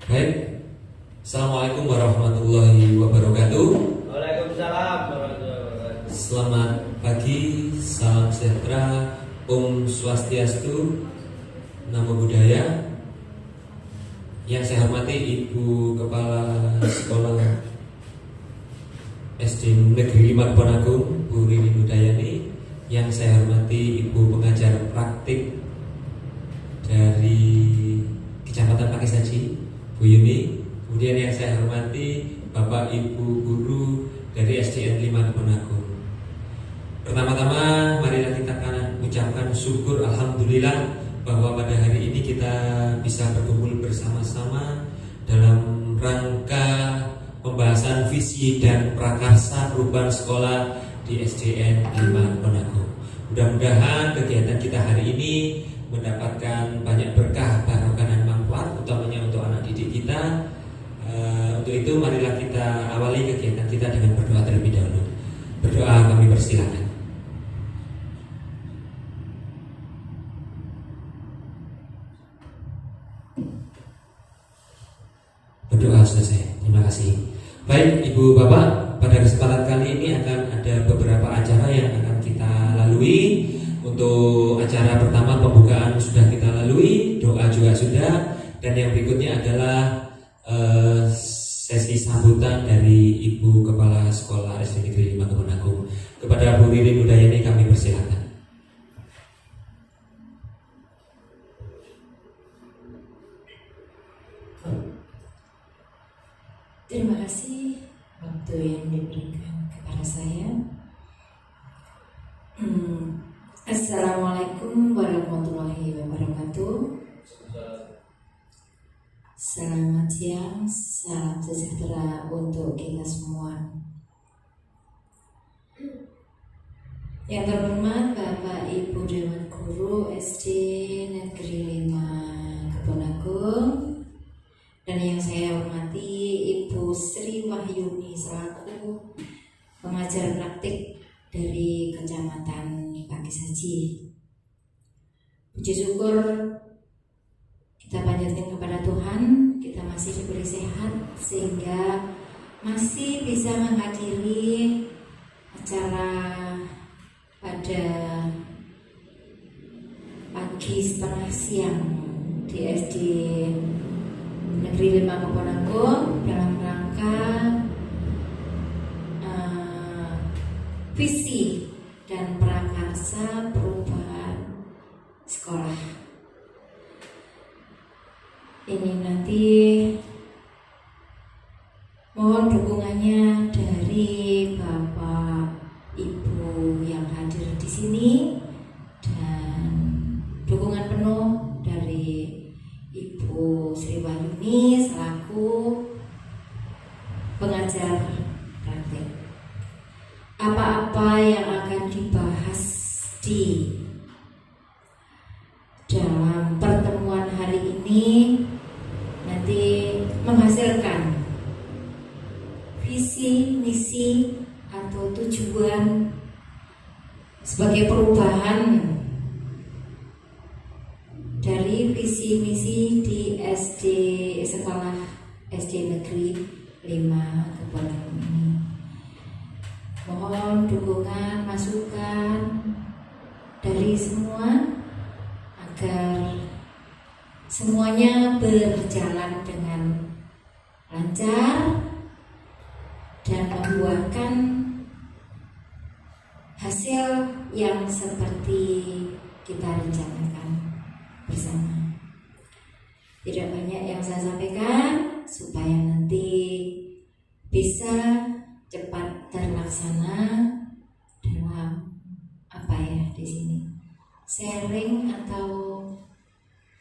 Baik, Assalamualaikum warahmatullahi wabarakatuh. Waalaikumsalam warahmatullahi wabarakatuh. Selamat pagi, salam sejahtera, Om Swastiastu, Namo Buddhaya. Yang saya hormati Ibu Kepala Sekolah SD Negeri 5 Kebonagung, Bu Rini Budayani. Yang saya hormati Ibu pengajar praktik dari Kecamatan Pakisaji, Bu Yuni. Kemudian yang saya hormati Bapak Ibu guru dari SDN 5 Kebonagung. Pertama-tama marilah kita akan ucapkan syukur alhamdulillah bahwa pada hari ini kita bisa berkumpul bersama-sama dalam rangka pembahasan visi dan prakarsa perubahan sekolah di SDN 5 Kebonagung. Mudah-mudahan kegiatan kita hari ini mendapatkan banyak berkah, barokah dan manfaat, utamanya untuk anak didik kita. Untuk itu marilah kita awali kegiatan kita dengan berdoa terlebih dahulu. Berdoa kami persilakan. Berdoa selesai. Terima kasih. Baik Ibu Bapak, pada kesempatan kali ini akan ada beberapa acara yang akan kita lalui. Untuk acara pertama pembukaan sudah kita lalui, doa juga sudah, dan yang berikutnya adalah sesi sambutan dari Ibu Kepala Sekolah SD Negeri 5 Kebonagung. Kepada Bu Rini Budayani kami persilakan. Terima kasih waktu yang diberikan kepada saya. Assalamualaikum warahmatullahi wabarakatuh. Selamat siang, salam sejahtera untuk kita semua. Yang terhormat Bapak Ibu Dewan Guru SD Negeri 5 Kebonagung, dan yang saya hormati Ibu Sri Wahyuni selaku pengajar praktik dari Kecamatan Pakisaji. Puji syukur kita panjatkan kepada Tuhan, kita masih diberi sehat sehingga masih bisa menghadiri acara pada pagi setengah siang di SD Negeri 5 Kebonagung dalam rangka visi dan prakarsa perubahan sekolah. Ini nanti mohon dukungannya dari Bapak Ibu yang hadir di sini dan dukungan penuh dari Ibu Sri Wahyuni selaku pengajar praktik. Apa-apa yang akan dibahas di dalam pertemuan hari ini nanti menghasilkan visi, misi atau tujuan sebagai perubahan dari visi misi di sekolah SD Negeri 5 Kebonagung ini. Mohon dukungan, masukan dari semua agar semuanya berjalan dengan lancar dan membuahkan hasil yang seperti kita rencanakan bersama. Tidak banyak yang saya sampaikan supaya nanti bisa cepat terlaksana dalam di sini sharing atau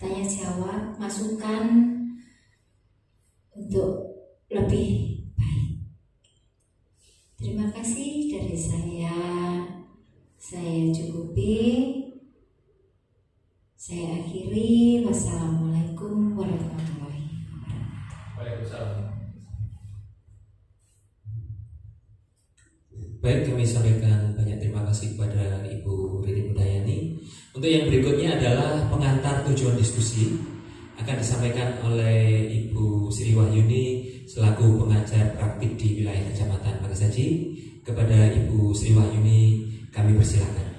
tanya jawab, masukan untuk lebih baik. Terima kasih dari saya cukupi. Saya akhiri. Wassalamualaikum warahmatullahi wabarakatuh. Waalaikumsalam. Baik, kami sampaikan banyak terima kasih kepada Ibu Rini Budayani. Untuk yang berikutnya adalah pengantar tujuan diskusi akan disampaikan oleh Ibu Sri Wahyuni selaku pengajar praktik di wilayah Kecamatan Pagesaji. Kepada Ibu Sri Wahyuni kami persilakan.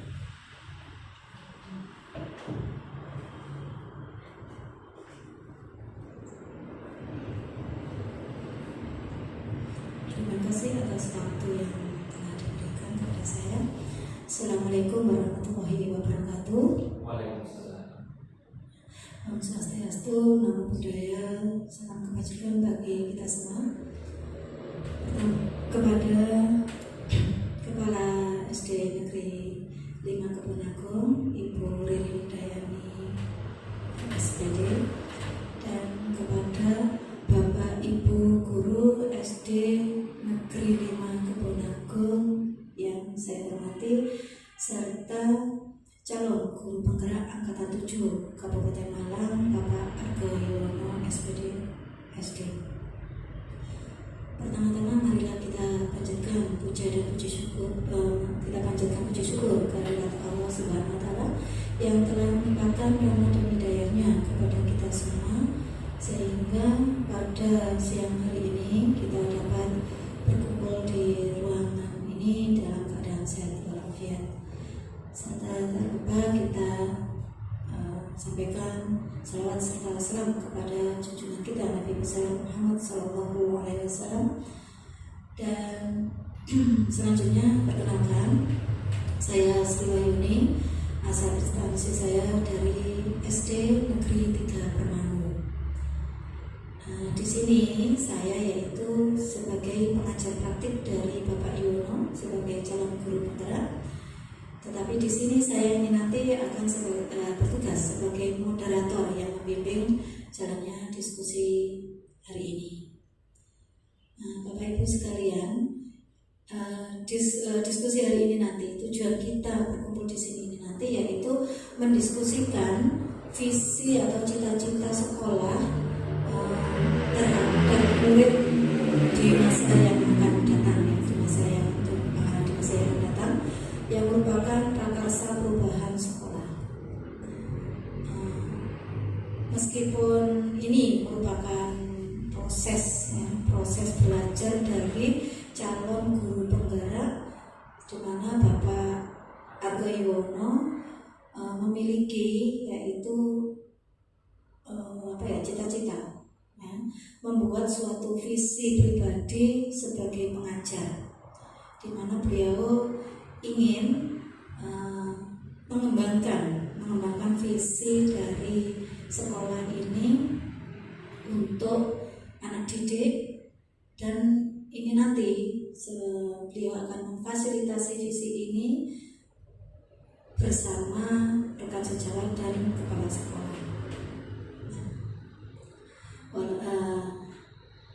Terima kasih atas waktu yang telah diberikan kepada saya. Assalamualaikum warahmatullahi wabarakatuh. Waalaikumsalam. Om Swastiastu, Namo Buddhaya, salam kebajikan bagi kita semua. Kepada Kepala SD Negeri 5 Kebun Agung, Ibu Riri Widayani SPD, dan kepada Bapak Ibu Guru SD Negeri 5 Kebun Agung yang saya hormati, serta calon guru penggerak angkatan 7 Kabupaten Malang, Bapak Argo Yuwono SPD SD. Pertama-tama marilah kita panjatkan puja dan puji syukur, kehadirat Allah Subhanahu wa Ta'ala yang telah melimpahkan rahmat dan hidayahnya kepada kita semua, sehingga pada siang hari ini kita dapat berkumpul di ruangan ini dalam keadaan sehat walafiat. Serta tak lupa kita sampaikan salawat serta salam kepada junjungan kita Nabi besar Muhammad SAW. Dan selanjutnya perkenalkan, saya Sri Wahyuni, asal instansi saya dari SD Negeri 3 Permanu. Di sini saya yaitu sebagai pengajar praktik dari Bapak Yuwono sebagai calon guru penggerak. Tetapi di sini saya ini nanti akan bertugas sebagai moderator yang membimbing jalannya diskusi hari ini. Bapak Ibu sekalian, diskusi hari ini nanti tujuan kita berkumpul di sini ini nanti yaitu mendiskusikan visi atau cita-cita sekolah terhadap murid di masa yang akan datang, di masa yang akan datang, yang merupakan prakarsa perubahan sekolah. Meskipun ini merupakan proses belajar dari calon guru penggerak, di mana Bapak Argo Yuwono memiliki yaitu cita-cita membuat suatu visi pribadi sebagai pengajar, di mana beliau ingin mengembangkan visi dari sekolah ini untuk anak didik, dan ini nanti beliau akan memfasilitasi visi ini bersama rekan sejawat dan kepala sekolah.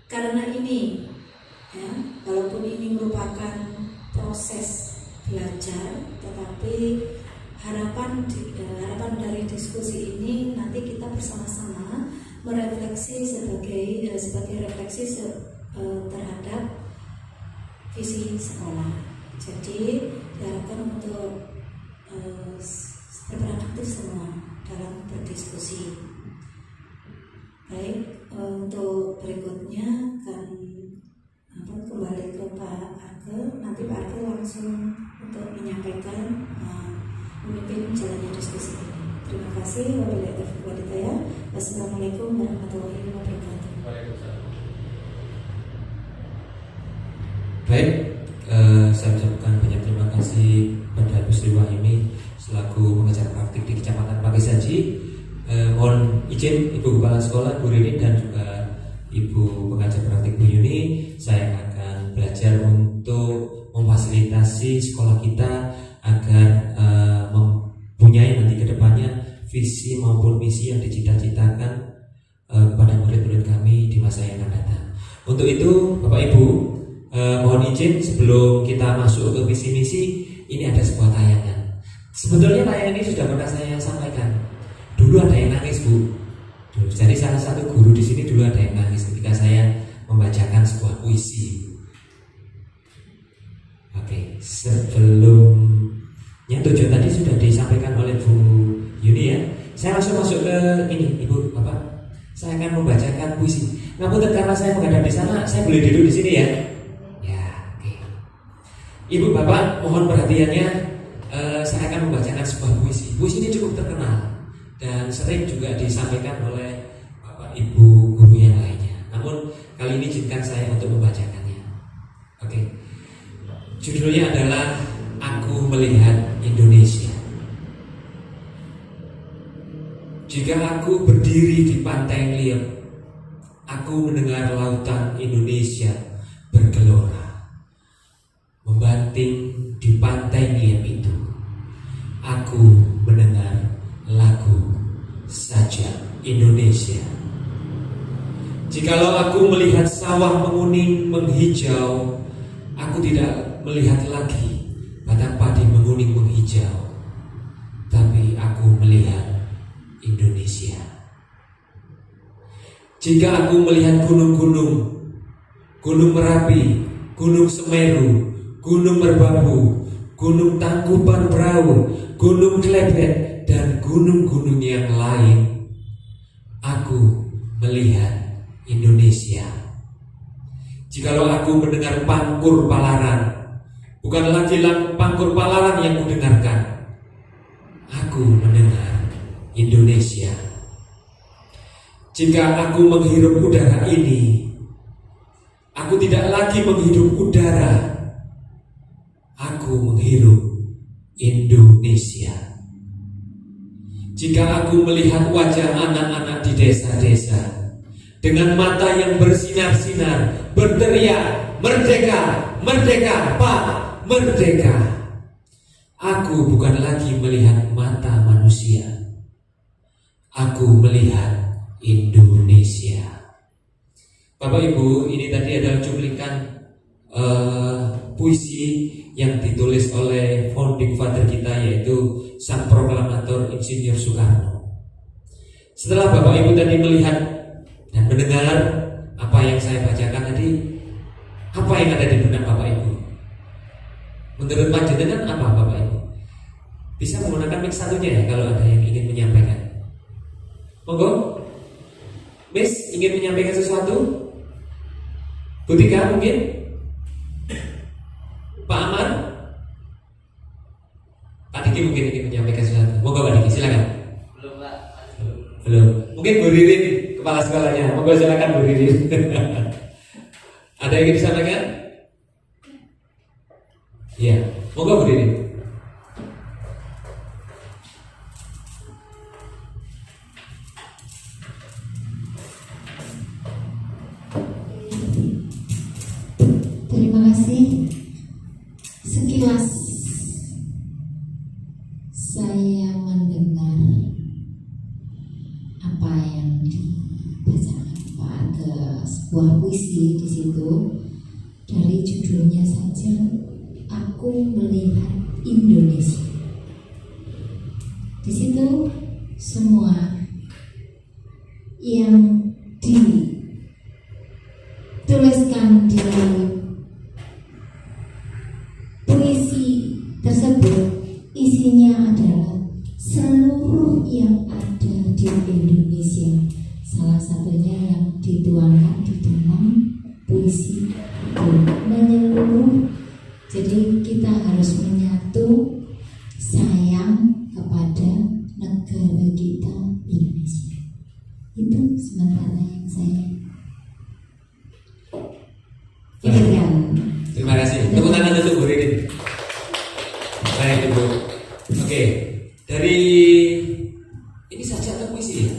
Karena ini walaupun ini merupakan proses belajar, tetapi harapan dari diskusi ini nanti kita bersama-sama merefleksi sebagai refleksi terhadap visi sekolah. Jadi diharapkan untuk berperan aktif semua dalam berdiskusi. Baik, untuk berikutnya akan kembali ke Pak Argo. Nanti Pak Argo langsung untuk menyampaikan memimpin jalannya diskusi ini. Terima kasih. Wabillahi taufiq wal hidayah. Wassalamualaikum warahmatullahi wabarakatuh. Baik, saya ucapkan banyak terima kasih pada Ibu Sri Wahyuni selaku pengajar praktik di Kecamatan Pagesaji. Mohon izin Ibu Kepala Sekolah Bu Riri dan juga Ibu pengajar praktik Bu Yuni, saya akan belajar untuk memfasilitasi sekolah kita agar mempunyai nanti ke depannya visi maupun misi yang dicita-citakan kepada murid-murid kami di masa yang akan datang. Untuk itu Bapak Ibu, mohon izin sebelum kita masuk ke visi misi, ini ada sebuah tayangan. Sebetulnya tayangan ini sudah pernah saya sampaikan. Dulu ada yang nangis Bu. Jadi salah satu guru di sini dulu ada yang nangis ketika saya membacakan sebuah puisi. Oke, sebelumnya tujuan tadi sudah disampaikan oleh Bu Yuni ya. Saya langsung masuk ke ini, Ibu Bapak. saya akan membacakan puisi. Namun karena saya menghadap di sana, saya boleh duduk di sini ya? Ya, oke. Ibu bapak mohon perhatiannya. Saya akan membacakan sebuah puisi. Puisi ini cukup terkenal dan sering juga disampaikan oleh bapak ibu guru yang lainnya. Namun kali ini izinkan saya untuk membacakannya. Oke. Judulnya adalah Aku Melihat Indonesia. Jika aku berdiri di pantai Liep, aku mendengar lautan Indonesia bergelora. Membanting di pantai Liep itu, aku mendengar lagu Sajak Indonesia. Jikalau aku melihat sawah menguning menghijau, aku tidak melihat lagi batang padi menguning menghijau, tapi aku melihat Indonesia. Jika aku melihat gunung-gunung, Gunung Merapi, Gunung Semeru, Gunung Merbabu, Gunung Tangkuban Perahu, Gunung Klebet, dan gunung-gunung yang lain, aku melihat Indonesia. Jikalau aku mendengar Pangkur Palaran, bukan lagi Pangkur Palaran yang kudengarkan, aku mendengar Indonesia. Jika aku menghirup udara ini, aku tidak lagi menghirup udara, aku menghirup Indonesia. Jika aku melihat wajah anak-anak di desa-desa dengan mata yang bersinar-sinar, berteriak, "Merdeka, merdeka, Pak, merdeka!" Aku bukan lagi melihat mata manusia, aku melihat Indonesia. Bapak Ibu, ini tadi adalah cuplikan puisi yang ditulis oleh founding father kita, yaitu sang proklamator Insinyur Soekarno. Setelah Bapak Ibu tadi melihat dan mendengar apa yang saya bacakan tadi, apa yang ada di benak Bapak Ibu? Menurut panjenengan apa Bapak Ibu? Bisa menggunakan mic satunya ya kalau ada yang ingin menyampaikan. Monggo, Miss ingin menyampaikan sesuatu? Bu Tika mungkin? Pak Amar? Pak Diki mungkin ingin menyampaikan sesuatu. Monggo Pak Diki, silakan. Belum Pak. Belum. Mungkin Bu Ririn, kepala sekolahnya. Monggo silakan Bu Ririn. Ada yang ingin disampaikan? Iya, monggo Bu Ririn. Terima kasih. Sekilas saya mendengar apa yang dibacakan Pak, ada sebuah puisi di situ. Dari judulnya saja, Aku Melihat Indonesia. Di situ semua yang dituliskan di puisi tersebut isinya adalah seluruh yang ada di Indonesia. Salah satunya yang dituangkan di dalam puisi itu menyeluruh. Jadi kita harus menyatu sayang kepada negara kita Indonesia. Itu sementara yang saya pikirkan. Terima kasih. Tepuk tangan untuk Bu Ririn. Baik Ibu. Oke, dari ini saja atau puisi ya?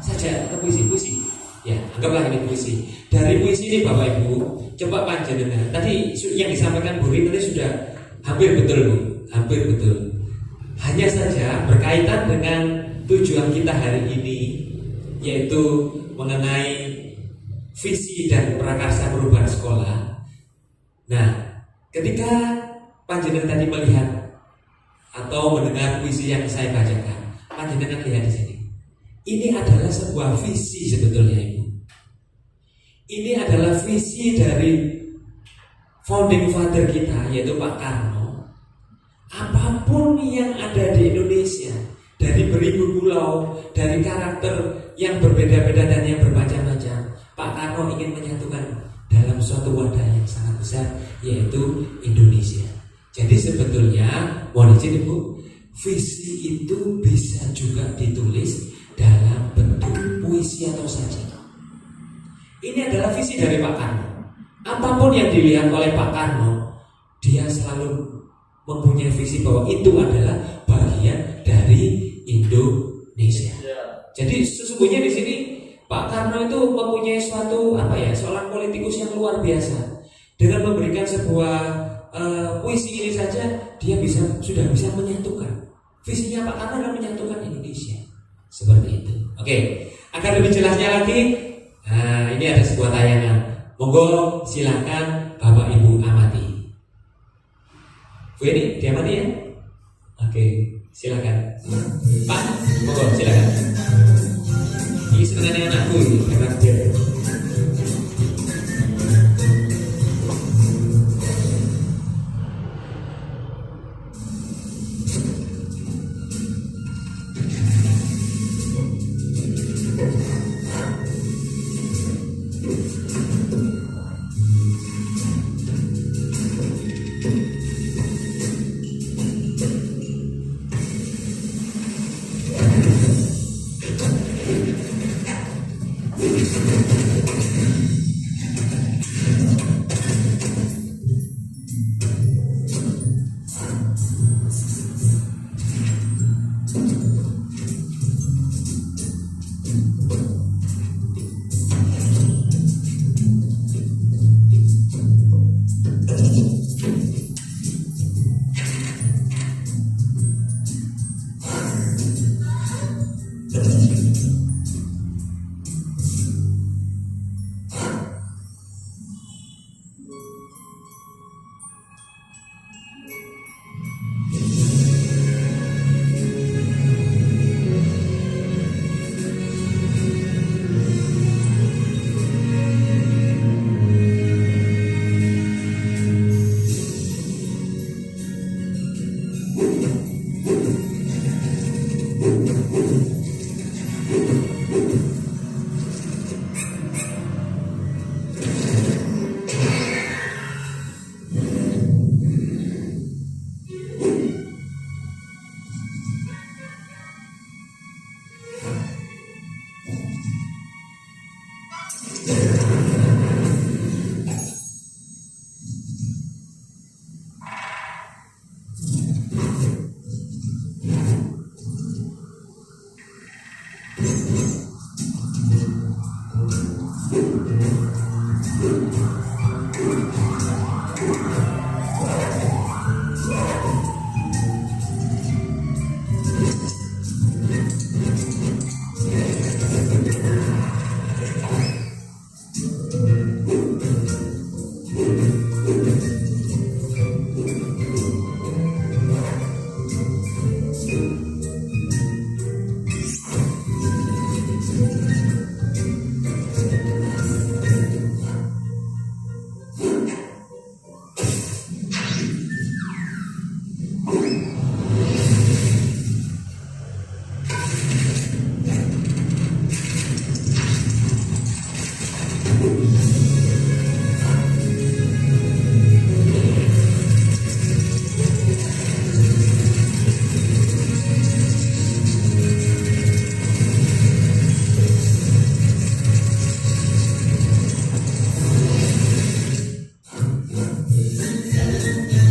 Saja atau puisi? Puisi. Ya, anggaplah ini puisi. Dari puisi ini Bapak Ibu, coba panjenengan. Tadi yang disampaikan Bu Ririn tadi sudah hampir betul Bu, hampir betul. Hanya saja berkaitan dengan tujuan kita hari ini, yaitu mengenai visi dan prakarsa perubahan sekolah. Nah, ketika panjenengan tadi melihat atau mendengar puisi yang saya bacakan, panjenengan lihat di sini. Ini adalah sebuah visi sebetulnya Ibu. Ini adalah visi dari founding father kita, yaitu Pak Karno. Apapun yang ada di Indonesia, dari beribu pulau, dari karakter yang berbeda-beda dan yang bermacam-macam. Pak Karno ingin menyatukan dalam suatu wadah yang sangat besar, yaitu Indonesia. Jadi sebetulnya, mohon izin Ibu, visi itu bisa juga ditulis dalam bentuk puisi atau sajian. Ini adalah visi dari Pak Karno. Apapun yang dilihat oleh Pak Karno, dia selalu mempunyai visi bahwa itu adalah bagian dari Indonesia. Jadi sesungguhnya di sini Pak Karno itu mempunyai suatu seorang politikus yang luar biasa. Dengan memberikan sebuah puisi ini saja, dia sudah bisa menyatukan. Visinya Pak Karno adalah menyatukan Indonesia. Seperti itu. Oke, agar lebih jelasnya lagi, ini ada sebuah tayangan. Monggo silakan Bapak Ibu amati. Bu ini diamati ya? Oke, silakan. Pak, monggo silakan. Ini sebenarnya anakku ini, anak dia.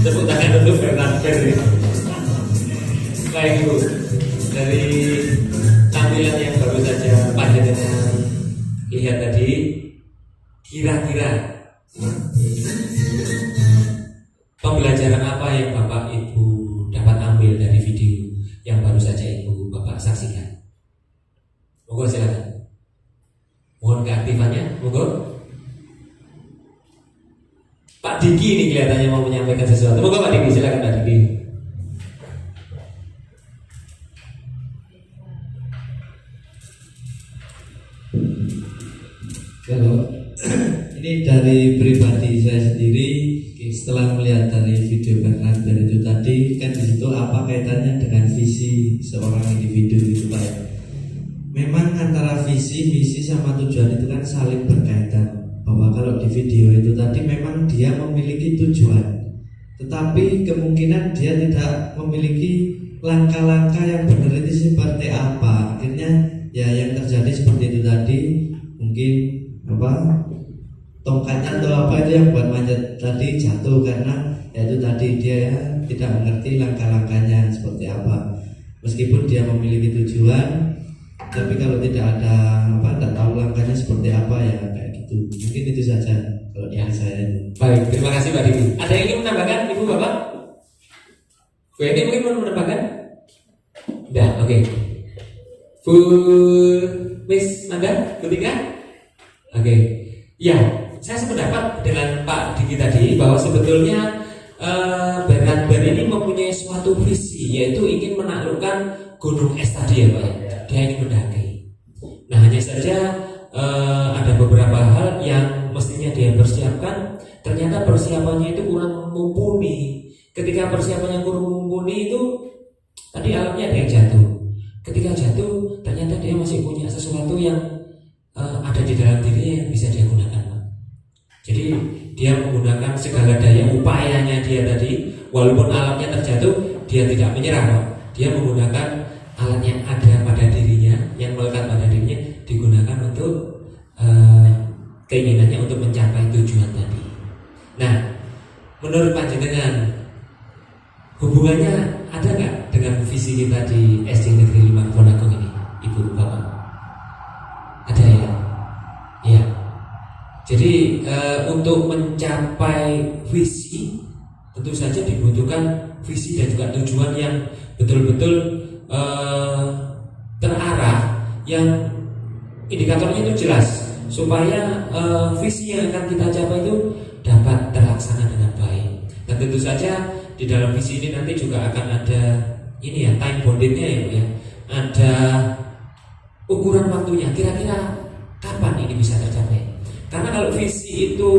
Tepuk tangan dulu Bernarder. Baik Bu, dari tampilan yang baru saja panjenengan lihat tadi, kira-kira pembelajaran apa yang Bapak Ibu dapat ambil dari video yang baru saja Ibu Bapak saksikan? Monggo silakan. Mohon keaktifannya, monggo. Pak Diki ini kelihatannya mau menyampaikan sesuatu. Monggo Pak Diki, silakan Pak Diki. Kalau ini dari pribadi saya sendiri, Oke, setelah melihat dari video Bernardo itu tadi, kan di situ apa kaitannya dengan visi seorang individu gitu Pak? Memang antara visi, misi sama tujuan itu kan saling berkaitan. Bahwa kalau di video itu tadi memang dia memiliki tujuan, tetapi kemungkinan dia tidak memiliki langkah-langkah yang benar itu seperti apa. Akhirnya ya yang terjadi seperti itu tadi, mungkin apa tongkatnya atau apa itu yang buat manjat tadi jatuh karena ya itu tadi dia ya tidak mengerti langkah-langkahnya seperti apa. Meskipun dia memiliki tujuan, tapi kalau tidak ada apa, tidak tahu langkahnya seperti apa ya kayak gitu. Mungkin itu saja kalau dari saya. Baik, terima kasih Pak Diki. Ada yang ingin menambahkan Ibu Bapak? Bu Eni mungkin mau menambahkan? Udah, oke. Bu Miss Manda, Bu Tika? Oke. Ya, saya sependapat dengan Pak Diki tadi bahwa sebetulnya Bernard ini mempunyai suatu visi, yaitu ingin menaklukkan gunung es tadi ya Pak. Dia ingin mendaki. Nah hanya saja ada beberapa hal yang mestinya dia persiapkan, ternyata persiapannya itu kurang mumpuni. Ketika persiapannya kurang mumpuni itu tadi alatnya ada yang jatuh. Ketika jatuh ternyata dia masih punya sesuatu yang ada di dalam dirinya yang bisa dia gunakan Pak. Jadi dia menggunakan segala daya upayanya dia tadi, walaupun alatnya terjatuh dia tidak menyerah Pak. Dia menggunakan alat yang ada pada dirinya, yang melekat pada dirinya, digunakan untuk keinginannya untuk mencapai tujuan tadi. Nah, menurut panjenengan hubungannya ada nggak dengan visi kita di SD Negeri 5 Kebonagung ini, Ibu Bapak? Ada ya? Iya. Jadi untuk mencapai visi tentu saja dibutuhkan visi dan juga tujuan yang betul-betul terarah, yang indikatornya itu jelas supaya visi yang akan kita capai itu dapat terlaksana dengan baik. Dan tentu saja di dalam visi ini nanti juga akan ada ini ya, time boundednya ya, ada ukuran waktunya, kira-kira kapan ini bisa tercapai. Karena kalau visi itu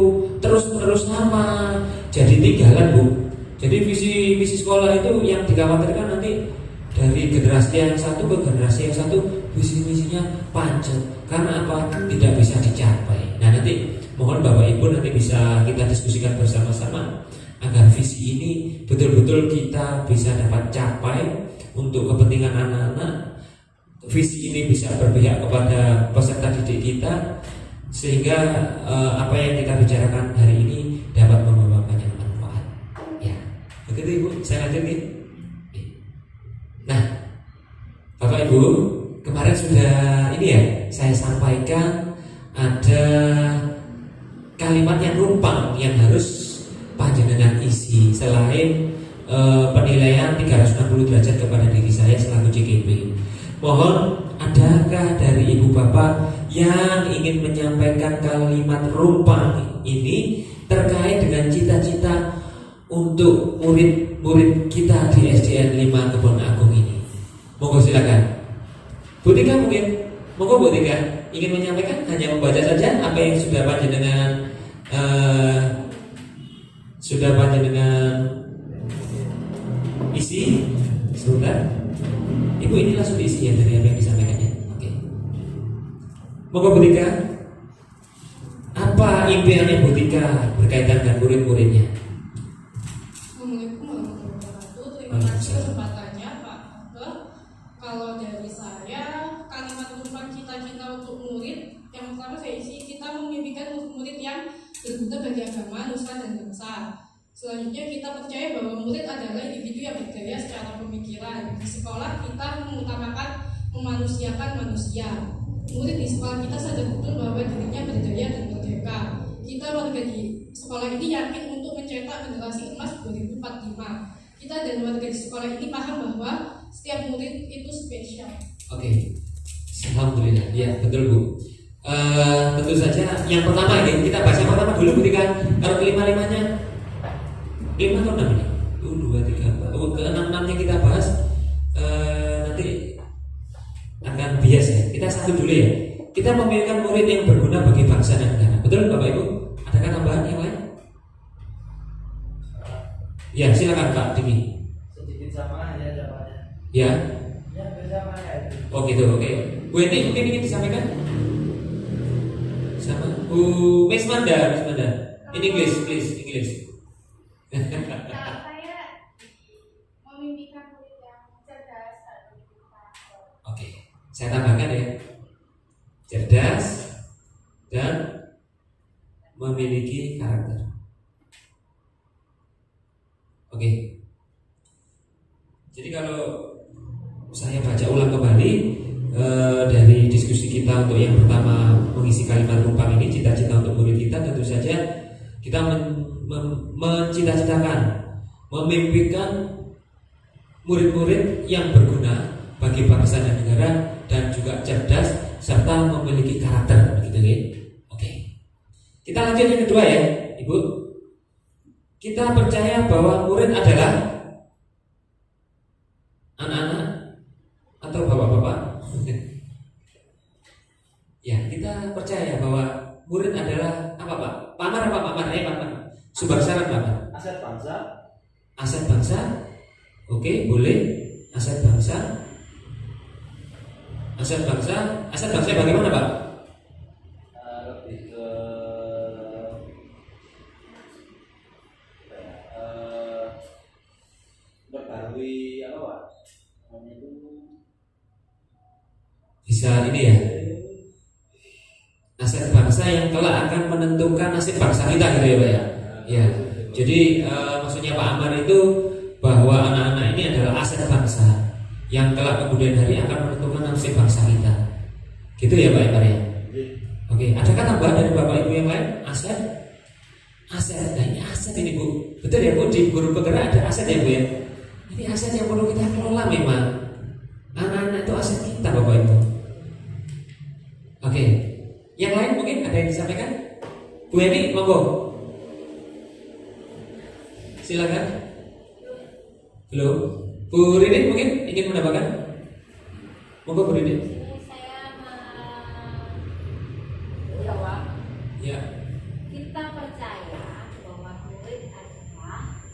terus-menerus lama jadi tinggalan Bu. Jadi visi sekolah itu yang dikhawatirkan nanti dari generasi yang satu ke generasi yang satu visi-misinya pancet. Karena apa? Tidak bisa dicapai. Nah nanti mohon Bapak Ibu nanti bisa kita diskusikan bersama-sama agar visi ini betul-betul kita bisa dapat capai untuk kepentingan anak-anak. Visi ini bisa berpihak kepada peserta didik kita, sehingga apa yang kita bicarakan hari ini dapat membawa banyak manfaat. Ya, begitu Ibu. Saya lanjut nih. Nah, Bapak Ibu, kemarin sudah ini ya, saya sampaikan ada kalimat yang numpang yang harus panjenengan isi selain penilaian 360 derajat kepada diri saya selaku CKP. Mohon adakah dari Ibu Bapak yang ingin menyampaikan kalimat rumpang ini terkait dengan cita-cita untuk murid-murid kita di SDN 5 Kebonagung ini? Monggo silakan. Bu Tika mungkin, monggo Bu Tika ingin menyampaikan, hanya membaca saja apa yang sudah panjenengan isi. Sebentar. Ibu ini langsung diisi ya dari apa yang disampaikannya. Oke. Monggo Bu Tika. Apa impiannya Bu Tika berkaitan dengan murid-muridnya? Assalamualaikum warahmatullahi wabarakatuh. Terima kasih kesempatannya Pak. Kalau dari saya, kalimat ucapan cita-cita untuk murid yang pertama saya isi, kita memimpikan murid yang berguna bagi agama, nusa dan bangsa. Selanjutnya kita percaya bahwa murid adalah individu yang berdaya secara pemikiran. Di sekolah kita mengutamakan memanusiakan manusia. Murid di sekolah kita sadar betul bahwa dirinya berdaya dan merdeka. Kita warga di sekolah ini yakin untuk mencetak generasi emas 2045. Kita dan warga di sekolah ini paham bahwa setiap murid itu spesial. Oke. Alhamdulillah. Ya, betul Bu. Tentu saja yang pertama ini kita bahas yang pertama dulu Bu Tika. Kalau kelima-limanya 5 atau 6 ini? 2, 3, 4. Ke 6-6 yang kita bahas nanti akan bias ya. Kita satu dulu ya. Kita memilihkan murid yang berguna bagi bangsa dan negara. Betul Bapak Ibu? Adakah tambahan yang lain? Ya, silakan Pak Diki. Sedikit sama aja jawabannya. Ya. Ya bersama ya. Oh gitu, oke. Bu Eni mungkin ingin disampaikan? Sama Bu Miss Manda. In English, please, English. Kalau saya memimpikan murid yang cerdas dan pintar. Oke, saya tambahkan ya. Cerdas dan memiliki karakter. Oke. Jadi kalau saya baca ulang kembali dari diskusi kita untuk yang pertama mengisi kalimat rumpang ini, cita-cita untuk murid kita, tentu saja kita mencita-citakan, memimpikan murid-murid yang berguna bagi bangsa dan negara dan juga cerdas serta memiliki karakter, begitu ya. Oke. Kita lanjut yang kedua ya, Ibu. Kita percaya bahwa murid adalah anak-anak atau bapak-bapak. Ya, kita percaya bahwa murid adalah apa Pak? Pamar apa Pak? Pamar. Sumber syarat Pak? Aset bangsa. Aset bangsa. Oke, boleh. Aset bangsa. Aset bangsa bagaimana Pak? Lebih ke berbarui apa Pak? Namanya itu Bisa ini ya. Aset bangsa yang kelak akan menentukan nasib bangsa kita gitu ya Pak ya. Ya. Jadi maksudnya Pak Amar itu bahwa anak-anak ini adalah aset bangsa yang kelak kemudian hari akan menentukan nasib bangsa kita. Gitu ya Pak Amar ya. Oke, adakah tambahan dari Bapak Ibu yang lain? Aset? Nah ini aset ini Bu. Betul ya Bu, di guru penggerak ada aset ya Bu ya. Ini aset yang perlu kita kelola memang. Anak-anak itu aset kita Bapak Ibu. Oke, yang lain mungkin ada yang disampaikan? Bu Eni, monggo. Silakan. Belum. Bu Rini mungkin ingin menambahkan? Monggo Bu Rini. Saya menjawab. Ya. Kita percaya bahwa murid adalah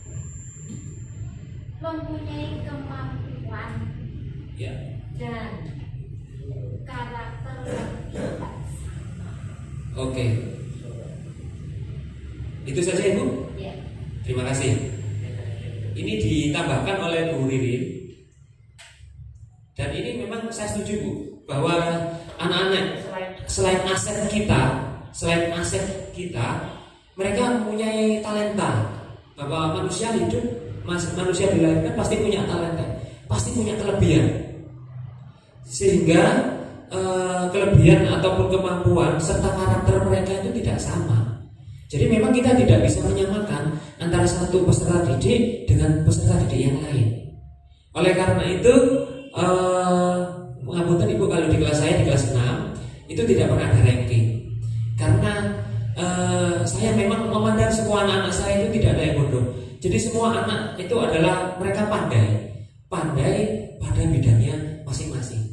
mempunyai kemampuan Ya. dan karakter yang tidak sama. Oke. Itu saja Ibu. Ya. Terima kasih. Ini ditambahkan oleh Bu Ririn. Dan ini memang saya setuju Bu, bahwa anak-anak selain aset kita, mereka mempunyai talenta. Bahwa manusia hidup, manusia dilahirkan pasti punya talenta, pasti punya kelebihan. Sehingga kelebihan ataupun kemampuan serta karakter mereka itu tidak sama. Jadi memang kita tidak bisa menyamakan antara satu peserta didik dengan peserta didik yang lain. Oleh karena itu, mengapunten Ibu, kalau di kelas saya di kelas 6 itu tidak pernah ada ranking. Karena saya memang memandang semua anak-anak saya itu tidak ada yang bodoh. Jadi semua anak itu adalah mereka pandai pada bidangnya masing-masing.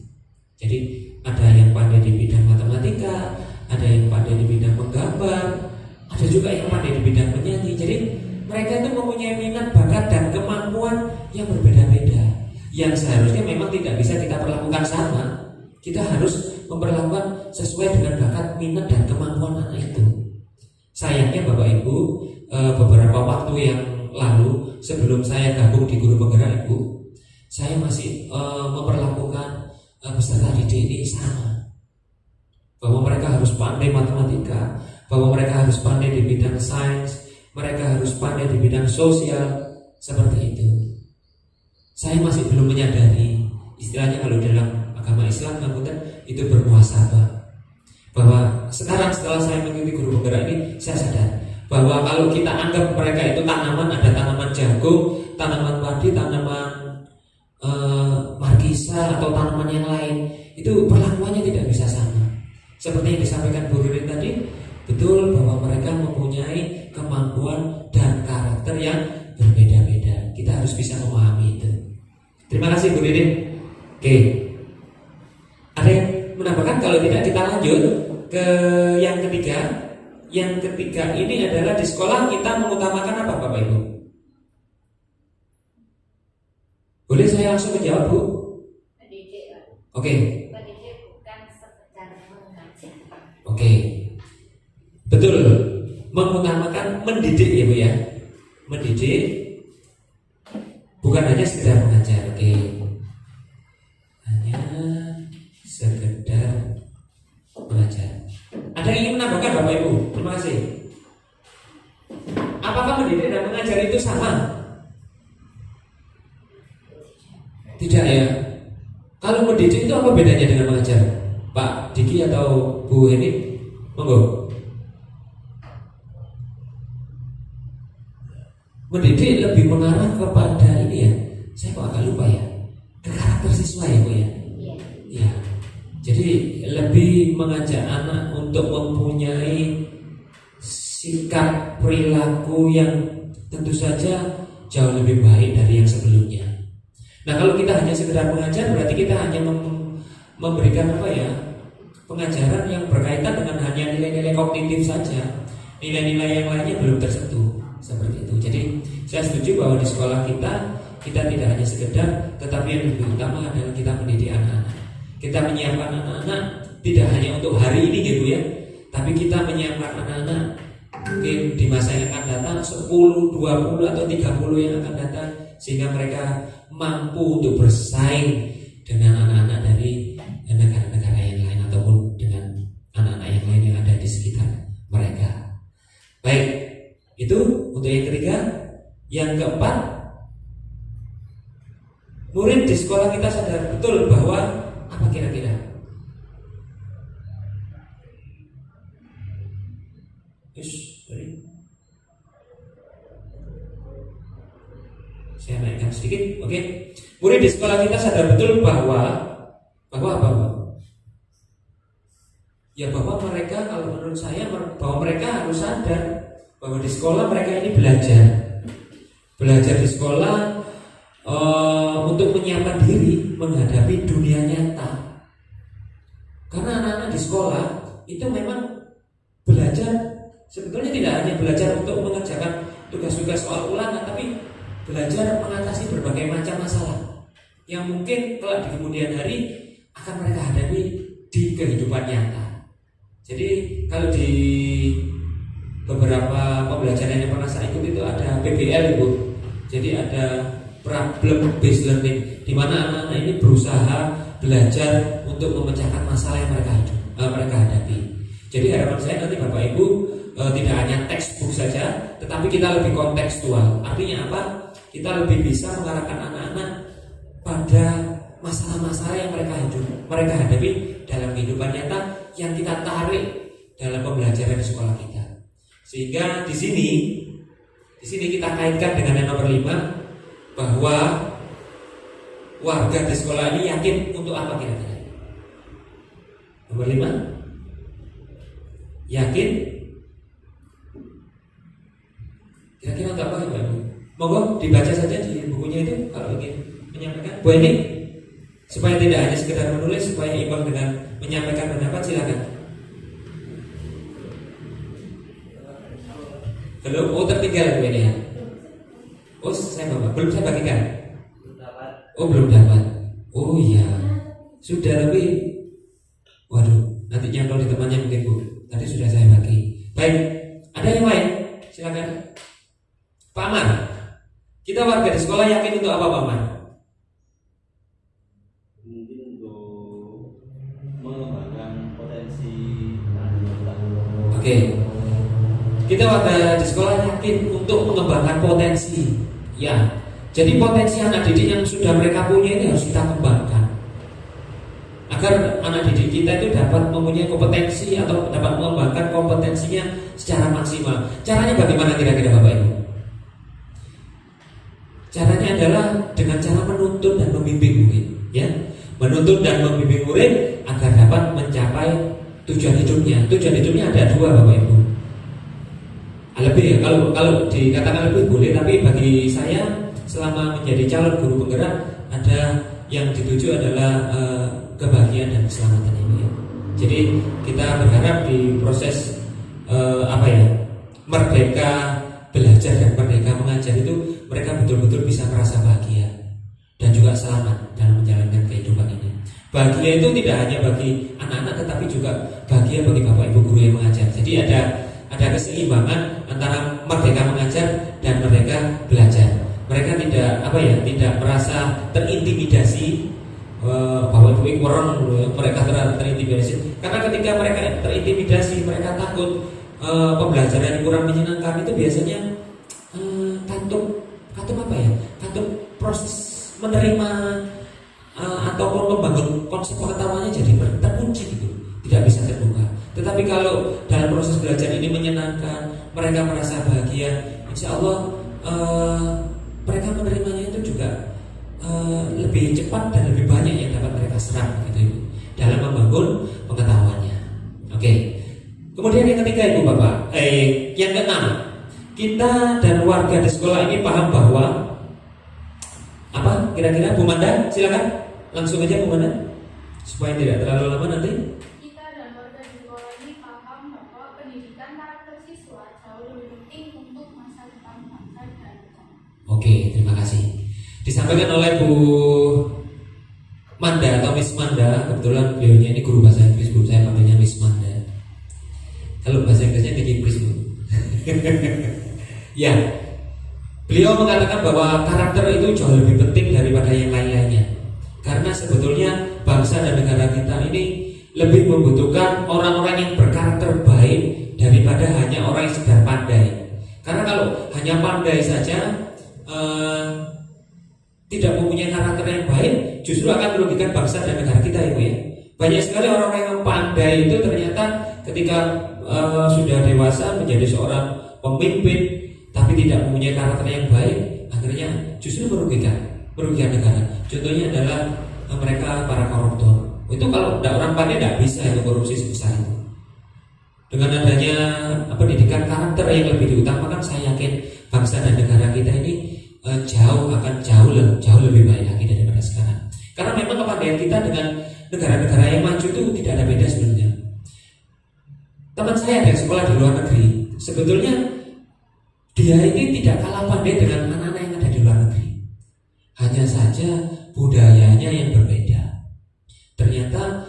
Jadi ada yang pandai di bidang matematika, ada yang pandai di bidang menggambar, ada juga yang pandai di bidang menyanyi. Jadi mereka itu mempunyai minat, bakat dan kemampuan yang berbeda-beda, yang seharusnya memang tidak bisa kita perlakukan sama. Kita harus memperlakukan sesuai dengan bakat, minat dan kemampuan anak itu. Sayangnya Bapak Ibu, beberapa waktu yang lalu sebelum saya gabung di guru penggerak Ibu, saya masih memperlakukan peserta didik ini sama, bahwa mereka harus pandai matematika, bahwa mereka harus pandai di bidang sains, mereka harus pandai di bidang sosial, seperti itu. Saya masih belum menyadari, istilahnya kalau dalam agama Islam itu bermuhasabah, bahwa sekarang setelah saya mengikuti guru penggerak ini, saya sadar bahwa kalau kita anggap mereka itu tanaman, ada tanaman jagung, tanaman padi, tanaman markisa atau tanaman yang lain, itu perlakuannya tidak bisa sama. Seperti yang disampaikan Bu Ririn tadi, betul bahwa mereka mempunyai kemampuan dan karakter yang berbeda-beda. Kita harus bisa memahami itu. Terima kasih Bu Ririn. Oke, ada yang menambahkan? Kalau tidak kita lanjut ke yang ketiga. Yang ketiga ini adalah di sekolah kita mengutamakan apa Bapak Ibu? saya langsung menjawab, Bu? Pendidik, Pak. Oke. Pendidik bukan sekedar mengajar. Oke. Betul. Mengutamakan mendidik ya, Bu ya. Mendidik bukan hanya sekedar mengajar. Oke. Hanya sekedar mengajar. Ada yang ingin menambahkan Bapak Ibu? Terima kasih. Apakah mendidik dan mengajar itu sama? Tidak ya. Kalau mendidik itu apa bedanya dengan mengajar? Pak Diki atau Bu Heni? Monggo. Mendidik lebih mengarah kepada ini ya. Saya kok agak lupa ya. Ke karakter siswa ya, Bu ya. Iya. Ya. Jadi lebih mengajak anak untuk mempunyai sikap perilaku yang tentu saja jauh lebih baik dari yang sebelumnya. Nah, kalau kita hanya sekedar mengajar berarti kita hanya memberikan apa ya? Pengajaran yang berkaitan dengan hanya nilai-nilai kognitif saja. Nilai-nilai yang lainnya belum tersentuh seperti itu. Jadi saya setuju bahwa di sekolah kita tidak hanya sekedar, tetapi yang lebih utama adalah kita mendidik anak-anak. Kita menyiapkan anak-anak tidak hanya untuk hari ini gitu ya, tapi kita menyiapkan anak-anak mungkin di masa yang akan datang 10, 20 atau 30 yang akan datang, sehingga mereka mampu untuk bersaing dengan anak-anak dari negara-negara yang lain ataupun dengan anak-anak yang lain yang ada di sekitar mereka. Baik, itu untuk yang ketiga. Yang keempat, murid di sekolah kita sadar betul bahwa apa kira-kira? Saya naikkan sedikit, oke. Murid di sekolah kita sadar betul bahwa apa? Ya bahwa mereka, kalau menurut saya, bahwa mereka harus sadar bahwa di sekolah mereka ini belajar di sekolah untuk menyiapkan diri menghadapi dunia nyata. Karena anak-anak di sekolah itu memang belajar, sebetulnya tidak hanya belajar untuk mengerjakan tugas-tugas soal ulangan, tapi belajar mengatasi berbagai macam masalah yang mungkin kelak di kemudian hari akan mereka hadapi di kehidupan nyata. Jadi kalau di beberapa pembelajaran yang pernah saya ikut itu ada PBL, Ibu. Jadi ada problem based learning, di mana anak-anak ini berusaha belajar untuk memecahkan masalah yang mereka hadapi. Jadi harapan saya nanti Bapak Ibu tidak hanya textbook saja, tetapi kita lebih kontekstual. Artinya apa? Kita lebih bisa mengarahkan anak-anak pada masalah-masalah yang mereka hadapi dalam kehidupan nyata yang kita tarik dalam pembelajaran di sekolah kita. Sehingga di sini kita kaitkan dengan yang nomor 5, bahwa warga di sekolah ini yakin untuk apa kira-kira? Nomor 5, yakin kira-kira untuk apa ya, Pak? Monggo dibaca saja di bukunya itu kalau ingin menyampaikan. Bu ini supaya tidak hanya sekedar menulis, supaya imbang dengan menyampaikan pendapat, silakan. Belum, tertinggal Bu ini ya. Belum saya bagikan. Oh belum dapat. Oh iya, sudah lebih. Waduh, nanti nyantol di temannya mungkin Bu. Tadi sudah saya bagi. Baik, ada yang lain? Silakan. Pak Amar, kita warga di sekolah yakin untuk apa Pak Amar? Mungkin untuk mengembangkan potensi anak-anak. Oke. Kita warga di sekolah yakin untuk mengembangkan potensi. Ya. Jadi potensi anak didik yang sudah mereka punya ini harus kita kembangkan, agar anak didik kita itu dapat mempunyai kompetensi atau dapat mengembangkan kompetensinya secara maksimal. Caranya bagaimana kira-kira Bapak Ibu? Caranya adalah dengan cara menuntun dan membimbing murid, ya. Menuntun dan membimbing murid agar dapat mencapai tujuan hidupnya. Tujuan hidupnya ada 2 Bapak Ibu. Lebih ya, kalau dikatakan lebih boleh, tapi bagi saya selama menjadi calon guru penggerak, ada yang dituju adalah kebahagiaan dan keselamatan ini ya. Jadi kita berharap di proses merdeka belajar dan merdeka mengajar itu mereka betul-betul bisa merasa bahagia. dan juga selamat dalam menjalankan kehidupan ini. Bahagia itu tidak hanya bagi anak-anak tetapi juga bahagia bagi bapak ibu guru yang mengajar. Jadi ada keseimbangan antara merdeka mengajar dan merdeka belajar. Mereka tidak merasa terintimidasi bahwa itu orang, mereka terintimidasi. Karena ketika mereka terintimidasi, mereka takut pembelajaran yang kurang menyenangkan, itu biasanya kantuk proses menerima ataupun membangun konsep pengetahuannya jadi terkunci gitu, tidak bisa terbuka. Tetapi kalau dalam proses belajar ini menyenangkan, mereka merasa bahagia, insya Allah mereka menerimanya itu juga lebih cepat dan lebih banyak yang dapat mereka serap gitu dalam membangun pengetahuannya. Oke. Kemudian yang ketiga ibu bapak, yang keenam, kita dan warga di sekolah ini paham bahwa apa? Kira-kira Bu Manda, silakan langsung aja Bu Manda supaya tidak terlalu lama nanti. Kita dan warga di sekolah ini paham bahwa pendidikan karakter siswa jauh lebih penting untuk masa depan bangsa dan negara. Oke, terima kasih. Disampaikan oleh Bu Manda atau Miss Manda, kebetulan beliaunya ini guru bahasa Inggris, Bu. Saya panggilnya Miss Manda. Kalau bahasa Inggrisnya di Inggris, Bu. Ya, beliau mengatakan bahwa karakter itu jauh lebih penting daripada yang lain-lainnya. Karena sebetulnya bangsa dan negara kita ini lebih membutuhkan orang-orang yang berkarakter baik daripada hanya orang yang sekedar pandai. Karena kalau hanya pandai saja tidak mempunyai karakter yang baik, justru akan merugikan bangsa dan negara kita, Ibu ya. Banyak sekali orang-orang yang pandai itu ternyata ketika sudah dewasa menjadi seorang pemimpin tapi tidak mempunyai karakter yang baik, akhirnya justru merugikan negara. Contohnya adalah mereka para koruptor. Itu kalau tidak orang pandai tidak bisa itu korupsi sebesar itu. Dengan adanya pendidikan karakter yang lebih diutamakan, saya yakin bangsa dan negara kita ini jauh lebih baik lagi daripada sekarang. Karena memang kepandaian kita dengan negara-negara yang maju itu tidak ada beda sebenarnya. Teman saya ada yang sekolah di luar negeri, sebetulnya dia ini tidak kalah pandai dengan anak-anak yang ada di luar negeri. Hanya saja budayanya yang berbeda. Ternyata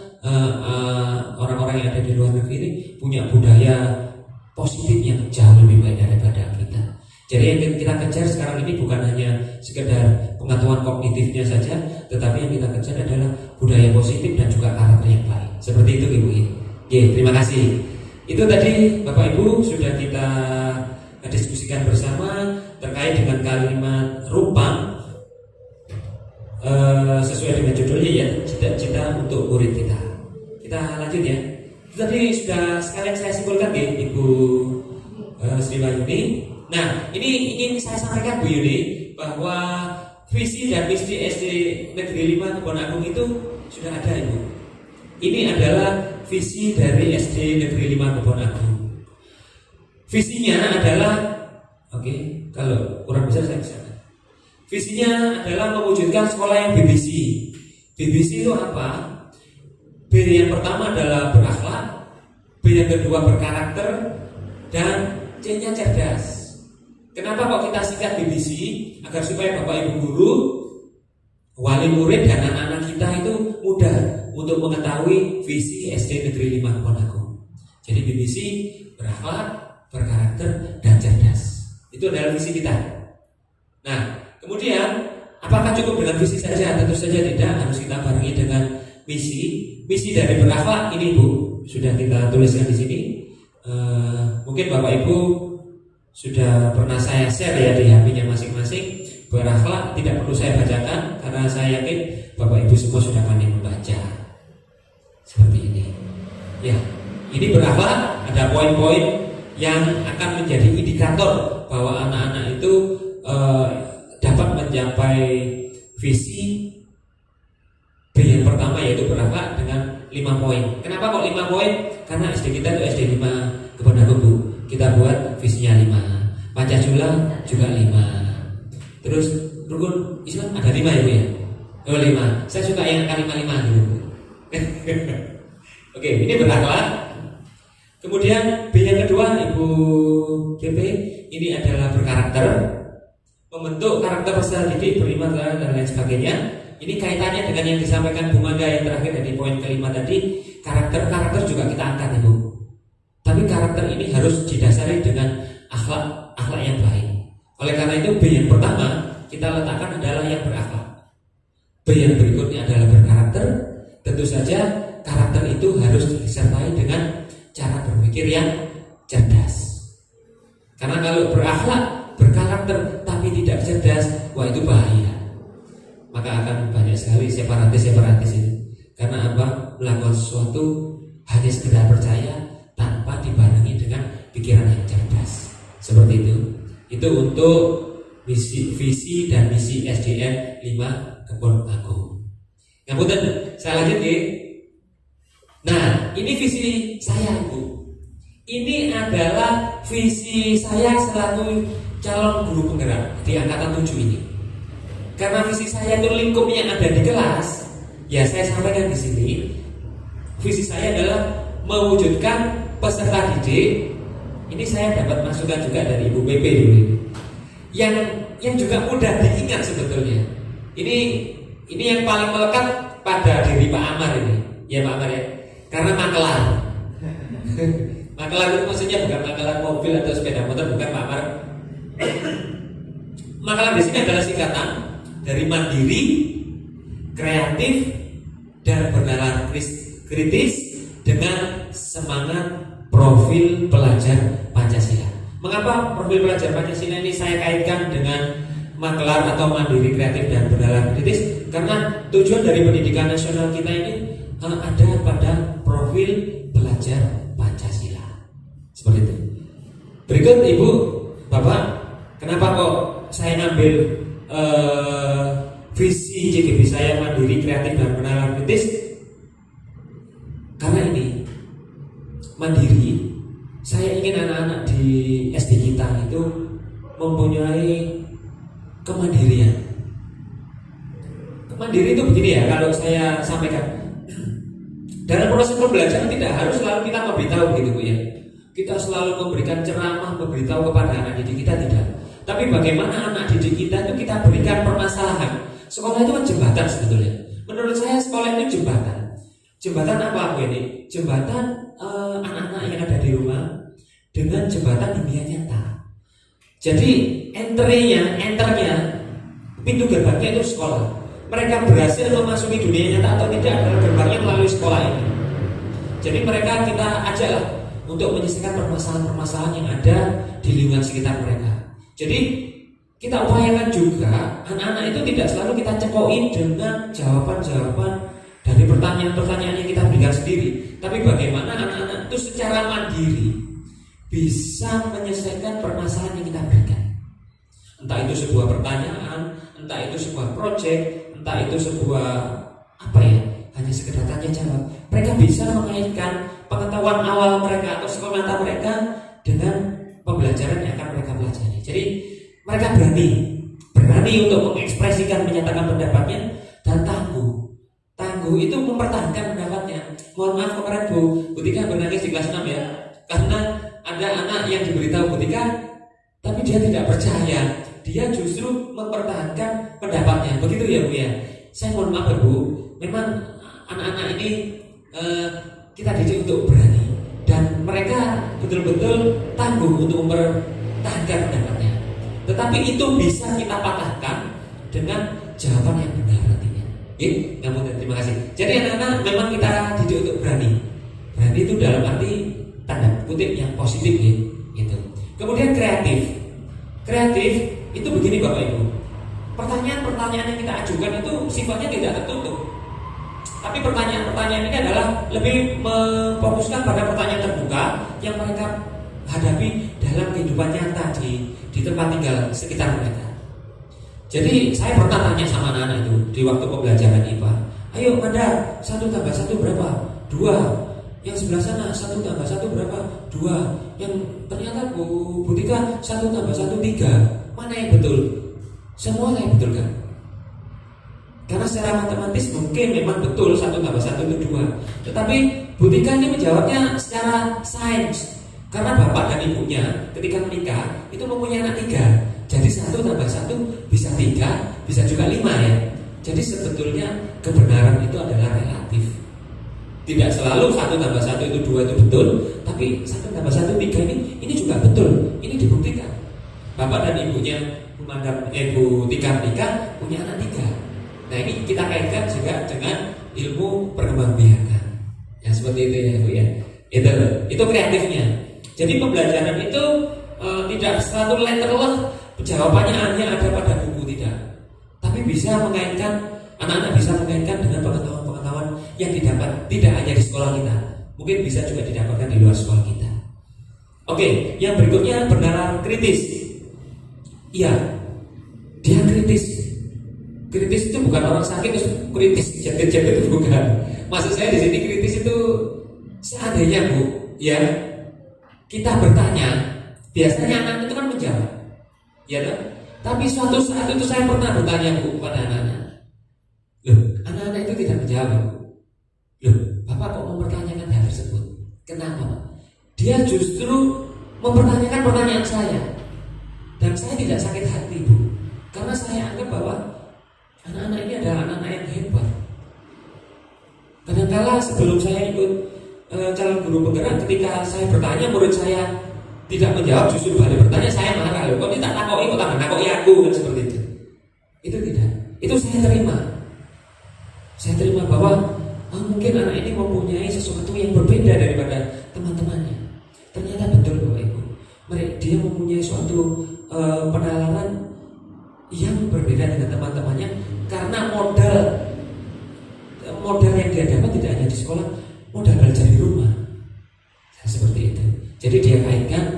orang-orang yang ada di luar negeri ini punya budaya positif yang jauh lebih baik daripada kita. Jadi yang kita kejar sekarang ini bukan hanya sekedar pengetahuan kognitifnya saja, tetapi yang kita kejar adalah budaya positif dan juga karakter yang baik. Seperti itu Ibu. Oke, terima kasih. Itu tadi Bapak Ibu sudah kita diskusikan bersama terkait dengan kalimat rumpang sesuai dengan judulnya ya, cita-cita untuk murid kita. Kita lanjut ya. Tadi sudah sekalian saya simpulkan ya Ibu Sri Wahyuni. Nah, ini ingin saya sampaikan Bu Yuni bahwa visi dan misi SD Negeri 5 Kebon Agung itu sudah ada Ibu. Ini adalah visi dari SD Negeri 5 Kebon Agung. Visinya adalah, kalau kurang besar saya bisa. Visinya adalah mewujudkan sekolah yang BBC. BBC itu apa? B yang pertama adalah berakhlak, B yang kedua berkarakter, dan C-nya cerdas. Kenapa kok kita singkat BBC? Agar supaya Bapak Ibu guru, wali murid dan anak-anak kita itu mudah untuk mengetahui visi SD Negeri 5 Kebon Agung. Jadi BBC berakhlak, berkarakter, dan cerdas. Itu adalah visi kita. Nah, kemudian apakah cukup dengan visi saja? Tentu saja tidak, harus kita barengi dengan misi. Misi dari berakhlak ini Bu sudah kita tuliskan di sini. Mungkin Bapak Ibu sudah pernah saya share ya di HP-nya masing-masing. Berakhlak tidak perlu saya bacakan karena saya yakin Bapak Ibu semua sudah pandai membaca. Seperti ini. Ya, ini berakhlak, ada poin-poin yang akan menjadi indikator bahwa anak-anak itu dapat mencapai visi B yang pertama yaitu berakhlak dengan 5 poin. Kenapa kok 5 poin? Karena SD kita itu SD 5 Kebon Agung Bu. Kita buat visinya 5. Pancasila juga 5. Terus rukun Islam ada 5 ya Bu ya? 5. Saya suka yang kalimat 5 dulu. Oke, ini berakhlak. Kemudian B yang kedua Ibu BP ini adalah berkarakter. membentuk karakter peserta didik beriman dan lain sebagainya. Ini kaitannya dengan yang disampaikan Bu Manda yang terakhir dari poin kelima tadi. Karakter juga kita angkat Ibu. Tapi karakter ini harus didasari dengan akhlak yang baik. Oleh karena itu B yang pertama kita letakkan adalah yang berakhlak. B yang berikutnya adalah berkarakter. Tentu saja karakter itu harus disertai dengan cara berpikir yang cerdas. Karena kalau berakhlak, berkarakter tapi tidak cerdas, wah itu bahaya. Maka akan banyak sekali separatis ini. Karena apa? Melakukan sesuatu hanya sekedar percaya tanpa dibarengi dengan pikiran yang cerdas. Seperti itu. Itu untuk visi dan misi SDN 5 Kebon Agung. Ngapunten, saya lanjut ya. Nah, ini visi saya Ibu. Ini adalah visi saya selaku calon guru penggerak di angkatan 7 ini. Karena visi saya itu lingkupnya ada di kelas, ya saya sampaikan di sini. Visi saya adalah mewujudkan peserta didik. Ini saya dapat masukan juga dari Ibu PP dulu. Yang juga mudah diingat sebetulnya. Ini yang paling melekat pada diri Pak Amar ini. Ya Pak Amar ya. Karena makelar. Makelar itu maksudnya bukan makelar mobil atau sepeda motor, bukan Pak Amar. Makelar di sini adalah singkatan dari mandiri, kreatif, dan bernalar kritis dengan semangat profil pelajar Pancasila. Mengapa profil pelajar Pancasila ini saya kaitkan dengan makelar atau mandiri, kreatif, dan bernalar kritis? Karena tujuan dari pendidikan nasional kita ini ada pada profil pelajar Pancasila. Seperti itu. Berikut Ibu, Bapak, kenapa kok saya ambil visi CGB saya mandiri, kreatif, dan bernalar kritis? Karena ini mandiri, saya ingin anak-anak di SD kita itu mempunyai kemandirian. Kemandiri itu begini ya, kalau saya sampaikan dalam proses pembelajaran tidak harus selalu kita memberitahu gitu Bu ya. Kita selalu memberikan ceramah, memberitahu kepada anak didik kita, tidak. Tapi bagaimana anak didik kita itu kita berikan permasalahan. Sekolah itu kan jembatan sebetulnya. Menurut saya sekolah itu jembatan. Jembatan apa Bu ini? Jembatan anak-anak yang ada di rumah dengan jembatan dunia nyata. Jadi enternya, pintu gerbangnya itu sekolah. Mereka berhasil memasuki dunia nyata atau tidak adalah gerbangnya melalui sekolah ini. Jadi mereka kita ajaklah untuk menyelesaikan permasalahan-permasalahan yang ada di lingkungan sekitar mereka. Jadi kita upayakan juga anak-anak itu tidak selalu kita cekokin dengan jawaban-jawaban dari pertanyaan-pertanyaan yang kita berikan sendiri. Tapi bagaimana anak-anak itu secara mandiri bisa menyelesaikan permasalahan yang kita berikan. Entah itu sebuah pertanyaan, entah itu sebuah proyek, entah itu sebuah hanya sekedar tanya jawab. Mereka bisa mengaitkan pengetahuan awal mereka atau sekolah mereka dengan pembelajaran yang akan mereka pelajari. Jadi mereka berani untuk mengekspresikan, menyatakan pendapatnya, dan tangguh itu mempertahankan pendapatnya. Mohon maaf kemarin Bu Tika bernangis di kelas 6 ya, karena ada anak yang diberitahu Bu Tika tapi dia tidak percaya, dia justru mempertahankan pendapatnya. Begitu ya Bu ya. Saya mohon maaf Bu, memang anak-anak ini kita didik untuk berani, dan mereka betul-betul tangguh untuk mempertahankan pendapatnya. Tetapi itu bisa kita patahkan dengan jawaban yang benar nantinya. Terima kasih. Jadi anak-anak memang kita didik untuk berani. Berani itu dalam arti tanda kutip yang positif ya, gitu. Kemudian kreatif. Kreatif itu begini Bapak Ibu. Pertanyaan-pertanyaan yang kita ajukan itu sifatnya tidak tertutup. Tapi pertanyaan-pertanyaan ini adalah lebih memfokuskan pada pertanyaan terbuka yang mereka hadapi dalam kehidupan nyata di tempat tinggal sekitar mereka. Jadi saya pernah tanya sama anak-anak itu di waktu pembelajaran IPA. Ayo Manda, 1 tambah 1 berapa? 2. Yang sebelah sana 1 tambah 1 berapa? 2. Yang ternyata Bu Tika 1 tambah 1 3. Mana yang betul? Semua yang betul kan? Karena secara matematis mungkin memang betul 1 tambah 1 itu 2. Tetapi Bu Tika ini menjawabnya secara sains. Karena bapak dan ibunya ketika menikah itu mempunyai anak 3. Jadi 1 tambah 1 bisa 3, bisa juga 5 ya. Jadi sebetulnya kebenaran itu adalah relatif. Tidak selalu 1 tambah 1 itu 2 itu betul, tapi 1 tambah 1 3 ini juga betul. Ini dibuktikan. Bapak dan ibunya Bu Tika punya anak 3. Nah ini kita kaitkan juga dengan ilmu perkembangbiakan. Ya seperti itu ya Bu ya. Itu kreatifnya. Jadi pembelajaran itu tidak satu letterless jawabannya hanya ada pada buku, tidak. Tapi bisa mengaitkan, anak-anak bisa mengaitkan dengan pengetahuan-pengetahuan yang didapat tidak hanya di sekolah kita, mungkin bisa juga didapatkan di luar sekolah kita. Oke, yang berikutnya bernalar kritis. Iya, dia kritis. Kritis itu bukan orang sakit terus kritis jaget-jaget, itu bukan. Maksud saya di sini kritis itu seandainya Bu, ya kita bertanya, biasanya anak itu kan menjawab, ya kan? Tapi suatu saat itu saya pernah bertanya Bu kepada anak-anak. Loh, anak-anak itu tidak menjawab. Loh, Bapak kok mempertanyakan hal tersebut? Kenapa? Dia justru mempertanyakan pertanyaan saya. Dan saya tidak sakit hati Bu, karena saya anggap bahwa anak-anak ini adalah anak-anak yang hebat. Kadang-kala sebelum saya ikut calon guru penggerak, ketika saya bertanya murid saya tidak menjawab, justru balik bertanya, saya marah. Loh, kok ini tak takoki, kok tak takoki aku, kan seperti itu. Itu tidak. Itu saya terima. Saya terima bahwa mungkin anak ini mempunyai sesuatu yang berbeda daripada teman-temannya. Ternyata betul Bapak Ibu. Dia mempunyai suatu penalaran yang berbeda dengan teman-temannya karena modal yang dia dapat tidak hanya di sekolah, modal belajar di rumah. Seperti itu. Jadi dia kaitkan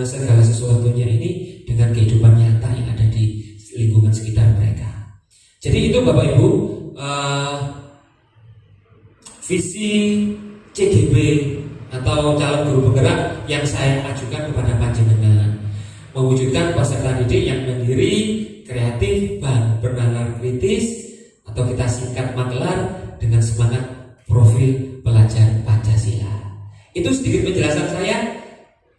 segala sesuatunya ini dengan kehidupan nyata yang ada di lingkungan sekitar mereka. Jadi itu Bapak Ibu visi CGB atau calon guru penggerak yang saya ajukan kepada panjenengan, mewujudkan peserta didik yang mandiri, kreatif, dan bernalar kritis, atau kita singkat Magelar, dengan semangat profil pelajar Pancasila. Itu sedikit penjelasan saya.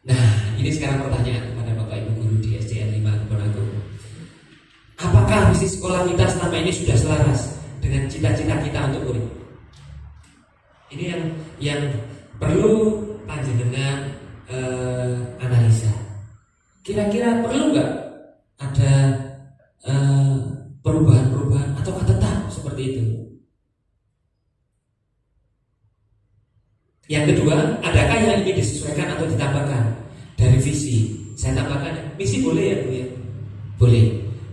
Nah, ini sekarang pertanyaan kepada Bapak Ibu guru di SDN 5 Kebonagung. Apakah visi sekolah kita selama ini sudah selaras dengan cita-cita kita untuk murid? Ini yang perlu panjenengan analisa. Kira-kira perlu nggak ada perubahan-perubahan atau tetap seperti itu? Yang kedua, adakah yang ingin disesuaikan atau ditambahkan dari visi? Saya tambahkan, misi boleh ya Bu ya? Boleh.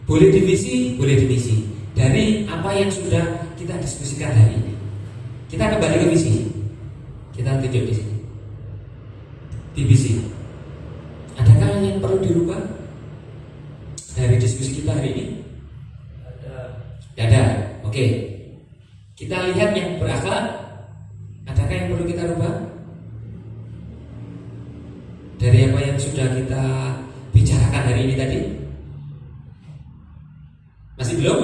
Boleh divisi, boleh divisi. Dari apa yang sudah kita diskusikan hari ini. Kita kembali ke visi. Kita tunjuk di sini. Di visi. Adakah yang perlu dirubah dari diskusi kita hari ini? Ada. Oke. Kita lihat yang berakhlak. Adakah yang perlu kita rubah? Dari apa yang sudah kita bicarakan hari ini tadi? Masih belum?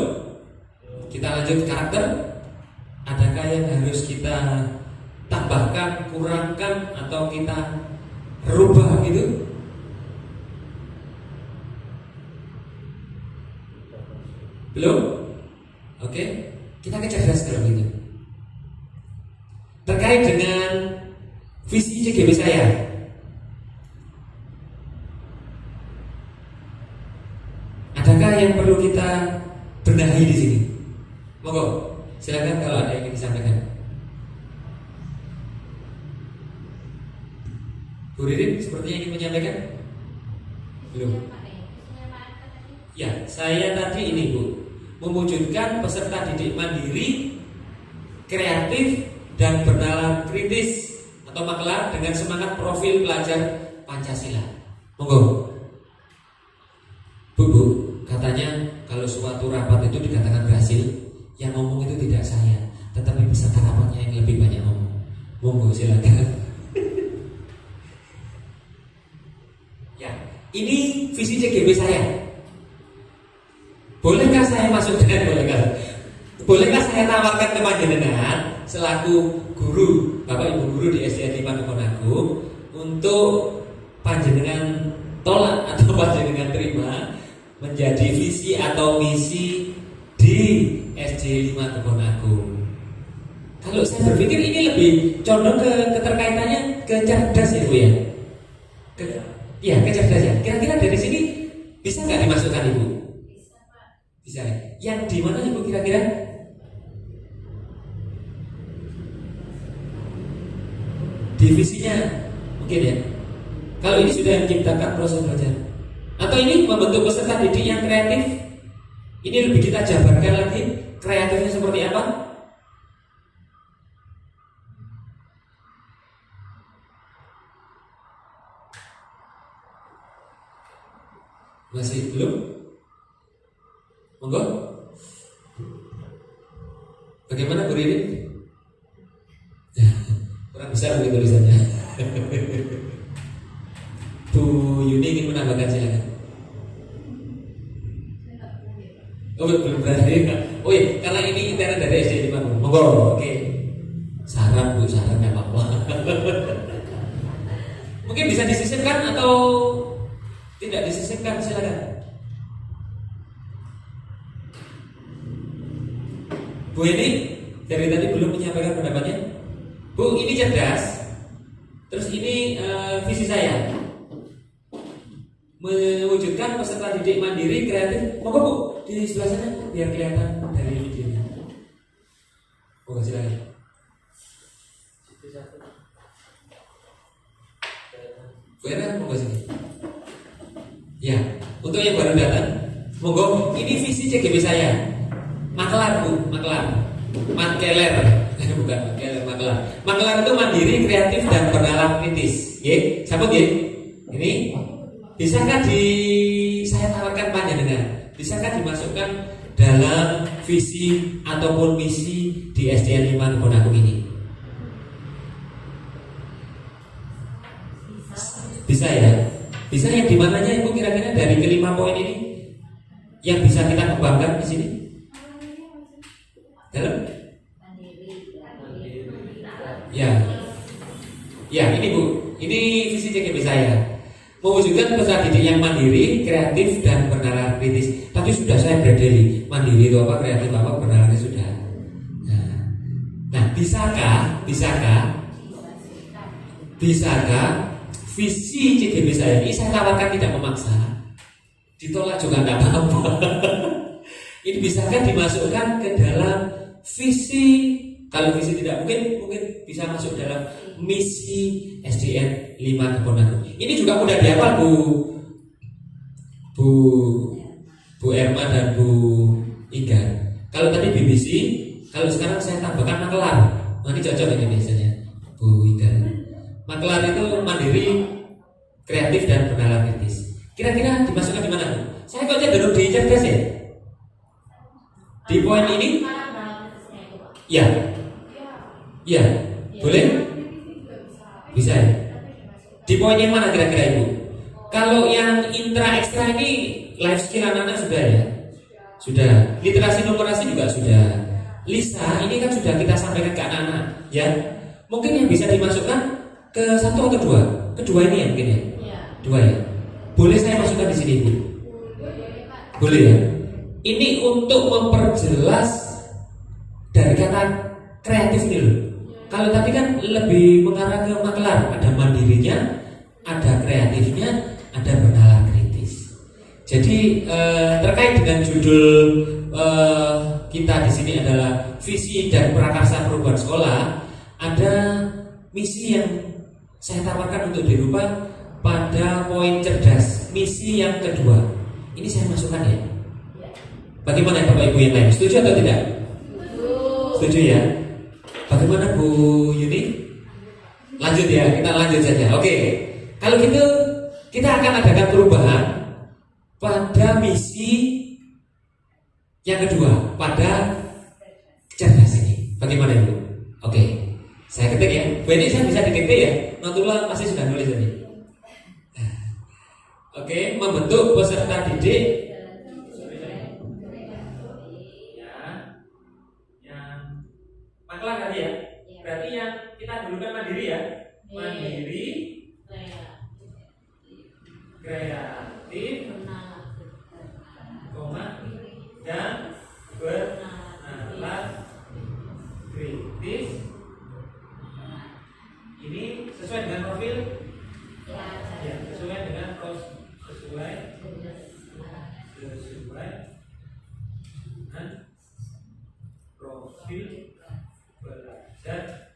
Kita lanjut karakter. Adakah yang harus kita tambahkan, kurangkan, atau kita rubah gitu? Belum? Oke. Kita kecerdas kalau gitu. Terkait dengan visi CGB saya, adakah yang perlu kita benahi di sini? Monggo, silakan kalau ada yang ingin disampaikan. Bu Ririn sepertinya ingin menyampaikan? Belum. Ya, saya tadi ini Bu, mewujudkan peserta didik mandiri, kreatif, dan bernalar kritis atau Magelar dengan semangat profil pelajar Pancasila. Monggo. Bu, katanya kalau suatu rapat itu dikatakan berhasil, yang ngomong itu tidak saya, tetapi peserta rapatnya yang lebih banyak ngomong. Monggo silakan. Ya, ini visi CGB saya. Bolehkah saya masuk dan bolehkah saya tawarkan ke panjenengan selaku guru, Bapak Ibu guru di SDN 5 Kebonagung, untuk panjenengan tolak atau panjenengan terima menjadi visi atau misi di SD 5 Kebon Agung? Kalau saya berpikir ini lebih condong ke keterkaitannya ke cerdas ya Bu ya. Iya, ke cerdas ya. Kira-kira dari sini bisa nggak dimasukkan Ibu? Bisa Pak. Bisa ya. Yang di mana Ibu kira-kira? Divisinya mungkin ya. Kalau ini sudah menciptakan proses belajar, atau ini membentuk peserta didik yang kreatif, ini lebih kita jabarkan lagi kreatifnya seperti apa? Masih belum? Monggo. Bagaimana Bu Ririn? Kurang besar mungkin tulisannya. Bu Yuni ingin menambahkan silakan. Oh belum berani. Oh iya, karena ini internet dari SD 5. Monggo, oke. Saran Bu, saran nggak apa-apa. Mungkin bisa disisipkan atau tidak disisipkan, silakan. Bu ini dari tadi belum menyampaikan pendapatnya. Bu, ini cerdas. Terus ini visi saya mewujudkan peserta didik mandiri kreatif. Monggo Bu, di sebelah sana biar kelihatan dari videonya. Monggo silakan. Bu Era, monggo sini. Ya, untuk yang baru datang, monggo, ini visi CGP saya. Makelar Bu, makelar. Makeler, bukan makeler, makelar. Makelar itu mandiri, kreatif dan bernalar kritis. Ye, siapa ye? Ini bisakah saya tawarkan panjenengan? Bisakah dimasukkan dalam visi ataupun misi di SDN 5 Kebon Agung ini? Bisa ya? Bisa yang dimananya Ibu kira-kira dari kelima poin ini yang bisa kita kembangkan di sini? Dalam? Ya, ini Bu, ini visi CGP saya. Mewujudkan peserta didik yang mandiri, kreatif dan bernalar kritis. Tapi sudah saya berdeli, mandiri itu apa, kreatif apa, bernalar sudah. Nah, bisakah visi CGP saya ini saya tawarkan tidak memaksa, ditolak juga tidak apa-apa. Ini bisakah dimasukkan ke dalam visi? Kalau visi tidak mungkin bisa masuk dalam misi SDN 5 Kebon Agung. Ini juga mudah dihafal Bu Erma dan Bu Inga. Kalau tadi BBC, kalau sekarang saya tambahkan makelar. Ini cocok ini biasanya Bu Inga. Makelar itu mandiri, kreatif dan bernalar kritis. Kira-kira dimasukkan di mana? Saya kok dulu di cerdas ya? Di poin ini? Ya, boleh? Bisa ya? Di poin yang mana kira-kira Ibu? Kalau yang intra ekstra ini life skill anak-anak sudah ya? Sudah. Literasi numerasi juga sudah. Lisa ini kan sudah kita sampaikan ke anak-anak ya. Mungkin yang bisa dimasukkan ke satu atau dua? Kedua ini ya mungkin ya? Dua ya? Boleh saya masukkan di sini Ibu? Boleh ya? Ini untuk memperjelas dari kata kreatif ini loh. Kalau tadi kan lebih mengarah ke makelar, ada mandirinya, ada kreatifnya, ada bernalar kritis. Jadi terkait dengan judul kita di sini adalah visi dan prakarsa perubahan sekolah, ada misi yang saya tawarkan untuk dirubah pada poin cerdas, misi yang kedua. Ini saya masukkan ya. Bagaimana Bapak Ibu yang lain? Setuju atau tidak? Setuju ya? Bagaimana Bu Yuni? Lanjut ya, kita lanjut saja. Oke, kalau gitu kita akan adakan perubahan pada misi yang kedua, pada cerdas ini. Bagaimana Ibu? Oke, saya ketik ya. Bu ini saya bisa diketik ya? Notula masih sudah nulis ini. Oke, membentuk peserta didik makelar tadi ya. Berarti yang kita dulukan mandiri ya. Mandiri, kreatif, Ya, sesuai dengan sesuai dengan profil belajar.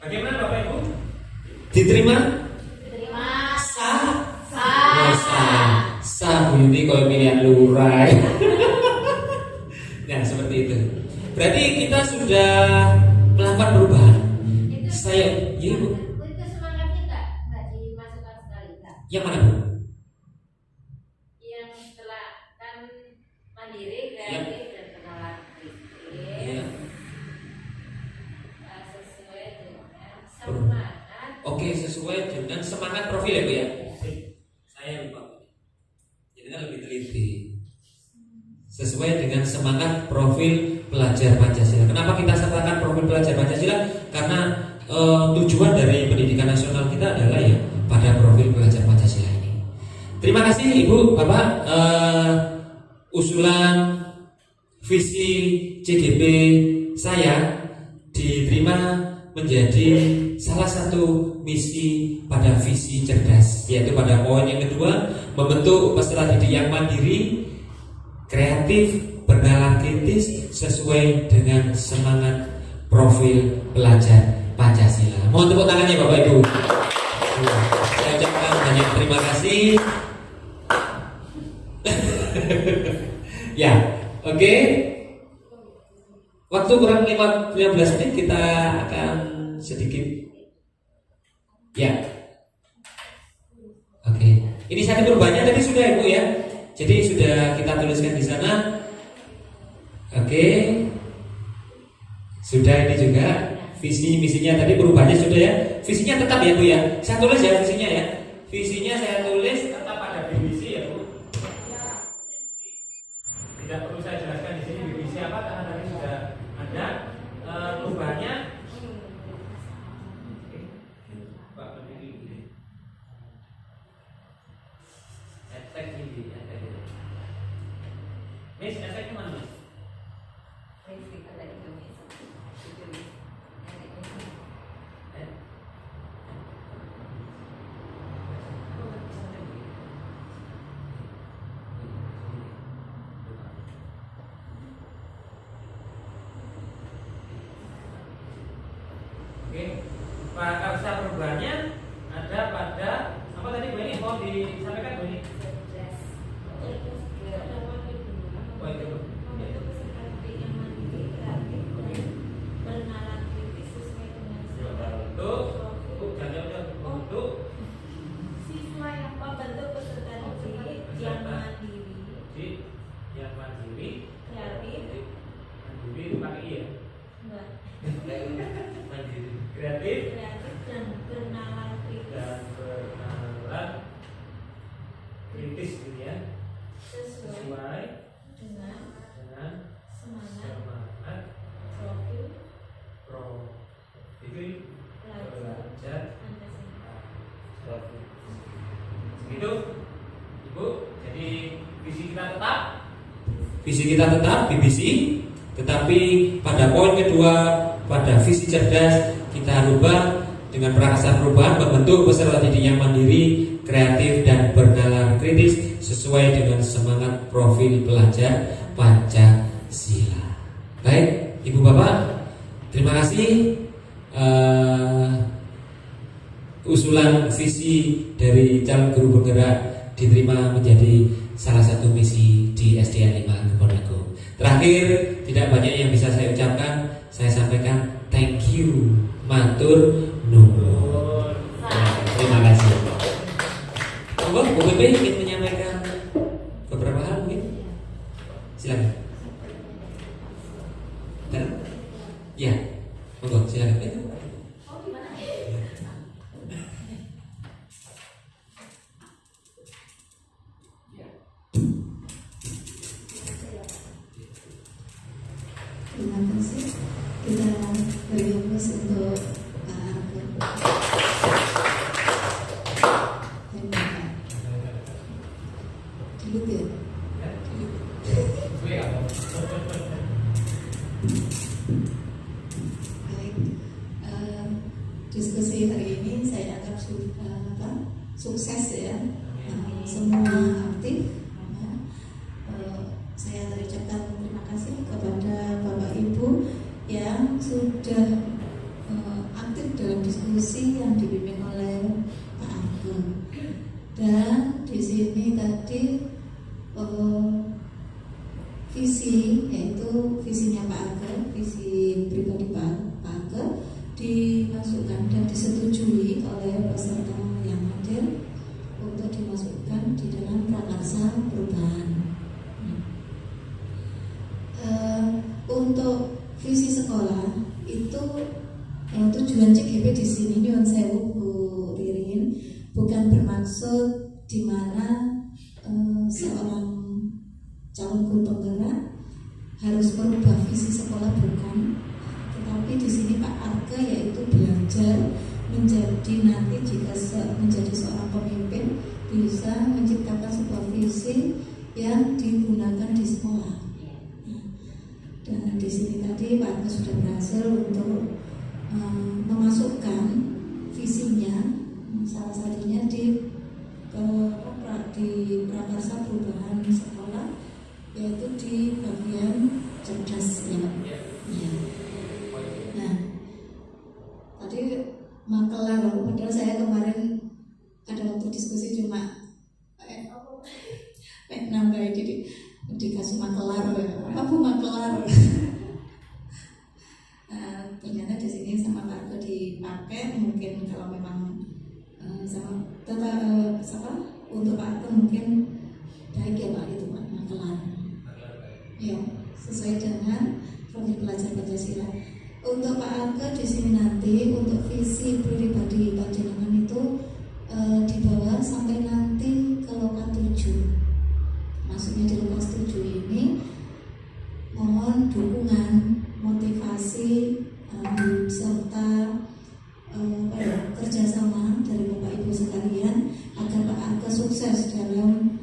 Bagaimana Bapak Ibu? Diterima? Sa Bu Yuni kalau pilihan lurai. Nah seperti itu. Berarti kita sudah melakukan perubahan. Saya, ya Bu. Itu semangatnya nggak dimasukkan sekali nggak? Yang mana Bu? Yang setelah kan mandiri, kreatif dan kenalan kritis. Ya. Sesuai dengan semangat. Oke, sesuai dengan semangat profil ya Bu ya. Saya lupa. Jadi kan lebih teliti. Sesuai dengan semangat profil pelajar Pancasila. Kenapa kita sertakan profil pelajar Pancasila? Karena tujuan dari pendidikan nasional kita adalah ya pada profil pelajar Pancasila ini. Terima kasih Ibu, Bapak. Usulan visi CGP saya diterima menjadi salah satu misi pada visi cerdas, yaitu pada poin yang kedua, membentuk peserta didik yang mandiri, kreatif, bernalar kritis sesuai dengan semangat profil pelajar Pancasila. Mohon tepuk tangannya Bapak Ibu. Saya ucapkan banyak terima kasih. Ya, oke. Waktu kurang 15 menit kita akan sedikit. Ya. Oke. Inisiatif perubahannya tadi sudah Ibu ya. Jadi sudah kita tuliskan di sana. Oke. Sudah ini juga visi misinya tadi perubahannya sudah ya. Visinya tetap ya Bu ya. Saya tulis ya visinya ya. Visinya saya tulis tetap ada BBC ya Bu. Tidak perlu saya jelaskan di sini BBC apa karena tadi sudah ada perubahannya. Pak berdiri. Hashtag ini. Miss, hashtagnya mana Miss? Oke, Pak perubahannya ada pada apa tadi Bu ini? Mau disampaikan Bu ini? Oh itu. Untuk Siswa yang membentuk peserta didik yang mandiri, kreatif, mandiri pakai i ya? enggak, Mandiri, kreatif dan bernalar kritis gitu ya. sesuai dengan semangat profil pelajar Pancasila. Segitu Ibu. Jadi visi kita tetap BBC, tetapi pada poin kedua pada visi cerdas kita rubah dengan perakasan perubahan membentuk peserta didik yang mandiri, kreatif dan bernalar kritis sesuai dengan semangat profil pelajar Pancasila. Baik, Ibu Bapak, terima kasih. Usulan visi dari calon guru penggerak diterima menjadi salah satu misi di SDN 5 Kebon. Terakhir, tidak banyak yang bisa saya ucapkan. Saya sampaikan thank you, matur nuwun. Terima kasih. Monggo, Bu Pepe ingin menyampaikan beberapa hal mungkin. Silakan. Dan, ya, monggo silakan. Terima kasih. Kita beri fokus untuk Pak Arthur. diskusi hari ini saya anggap sukses ya. Semua aktif. Saya ucapkan terima kasih kepada Bapak Ibu yang sudah aktif dalam diskusi yang dibimbing oleh Pak Argo. Dan di sini tadi visi, yaitu visinya Pak Argo, visi pribadi Pak Argo dimasukkan dan disetujui oleh peserta yang hadir untuk dimasukkan di dalam prakarsa perubahan. Untuk visi sekolah itu tujuan CGP di sini nyuwun sewu Bu Ririn, bukan bermaksud di mana seorang calon guru penggerak harus merubah visi sekolah, bukan. Tetapi di sini Pak Arga yaitu belajar menjadi nanti jika menjadi seorang pemimpin bisa menciptakan sebuah visi yang digunakan di sekolah. Dan di sini tadi Pak Arga sudah berhasil untuk memasukkan visinya, salah satunya di prakarsa perubahan sekolah, yaitu di bagian cerdas ya. Nah, tadi makelar, padahal saya kemarin ada waktu diskusi cuma nambahin dikasih makelar, apa Bu makelar? Ternyata di sini sama Pak Argo dipakai, mungkin kalau memang sama untuk Pak Argo mungkin baik ya Pak, itu Pak makelar. Ya, sesuai dengan profil pelajar Pancasila. Untuk Pak Argo di sini nanti untuk visi pribadi panjenengan itu dibawa sampai nanti ke loka 7. Maksudnya di loka 7 ini mohon dukungan, motivasi serta kerjasama dari Bapak Ibu sekalian agar Pak Arga sukses dalam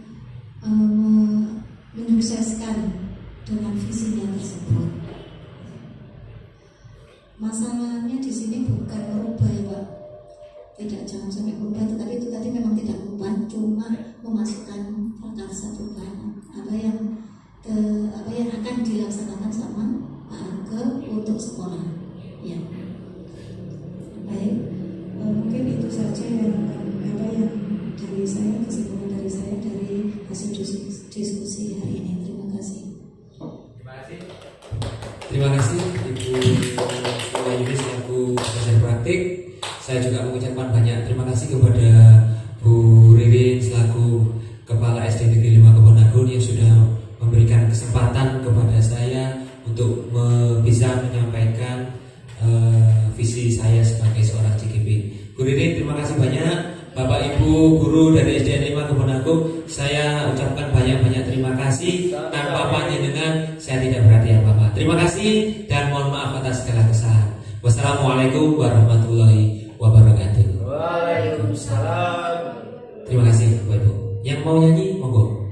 menyukseskan dengan visinya tersebut. Masalahnya di sini bukan merubah ya Pak, tidak, jangan sampai merubah, tetapi itu tadi memang tidak merubah, cuma memasukkan prakarsa perubahan apa yang akan dilaksanakan sama Pak Arga untuk sekolah. Ya, baik, mungkin itu saja yang dari saya, kesimpulan dari saya dari hasil diskusi hari ini. Terima kasih. Terima kasih Ibu Yuni selaku dosen praktik. Saya juga mengucapkan banyak terima kasih kepada Bu Ririn selaku Kepala SD Negeri 5 Kebonagun yang sudah memberikan kesempatan kepada saya untuk bisa menyampaikan visi saya sebagai seorang CGP. Bu Ririn, terima kasih banyak. Bapak Ibu guru dari SDN 5 Kebonagun, saya ucapkan banyak-banyak terima kasih. Tanpa panjenengan saya tidak berarti apa-apa. Terima kasih dan mohon maaf atas segala kesalahan. Wassalamualaikum warahmatullahi wabarakatuh. Waalaikumsalam. Terima kasih Bapak Ibu. Yang mau nyanyi monggo.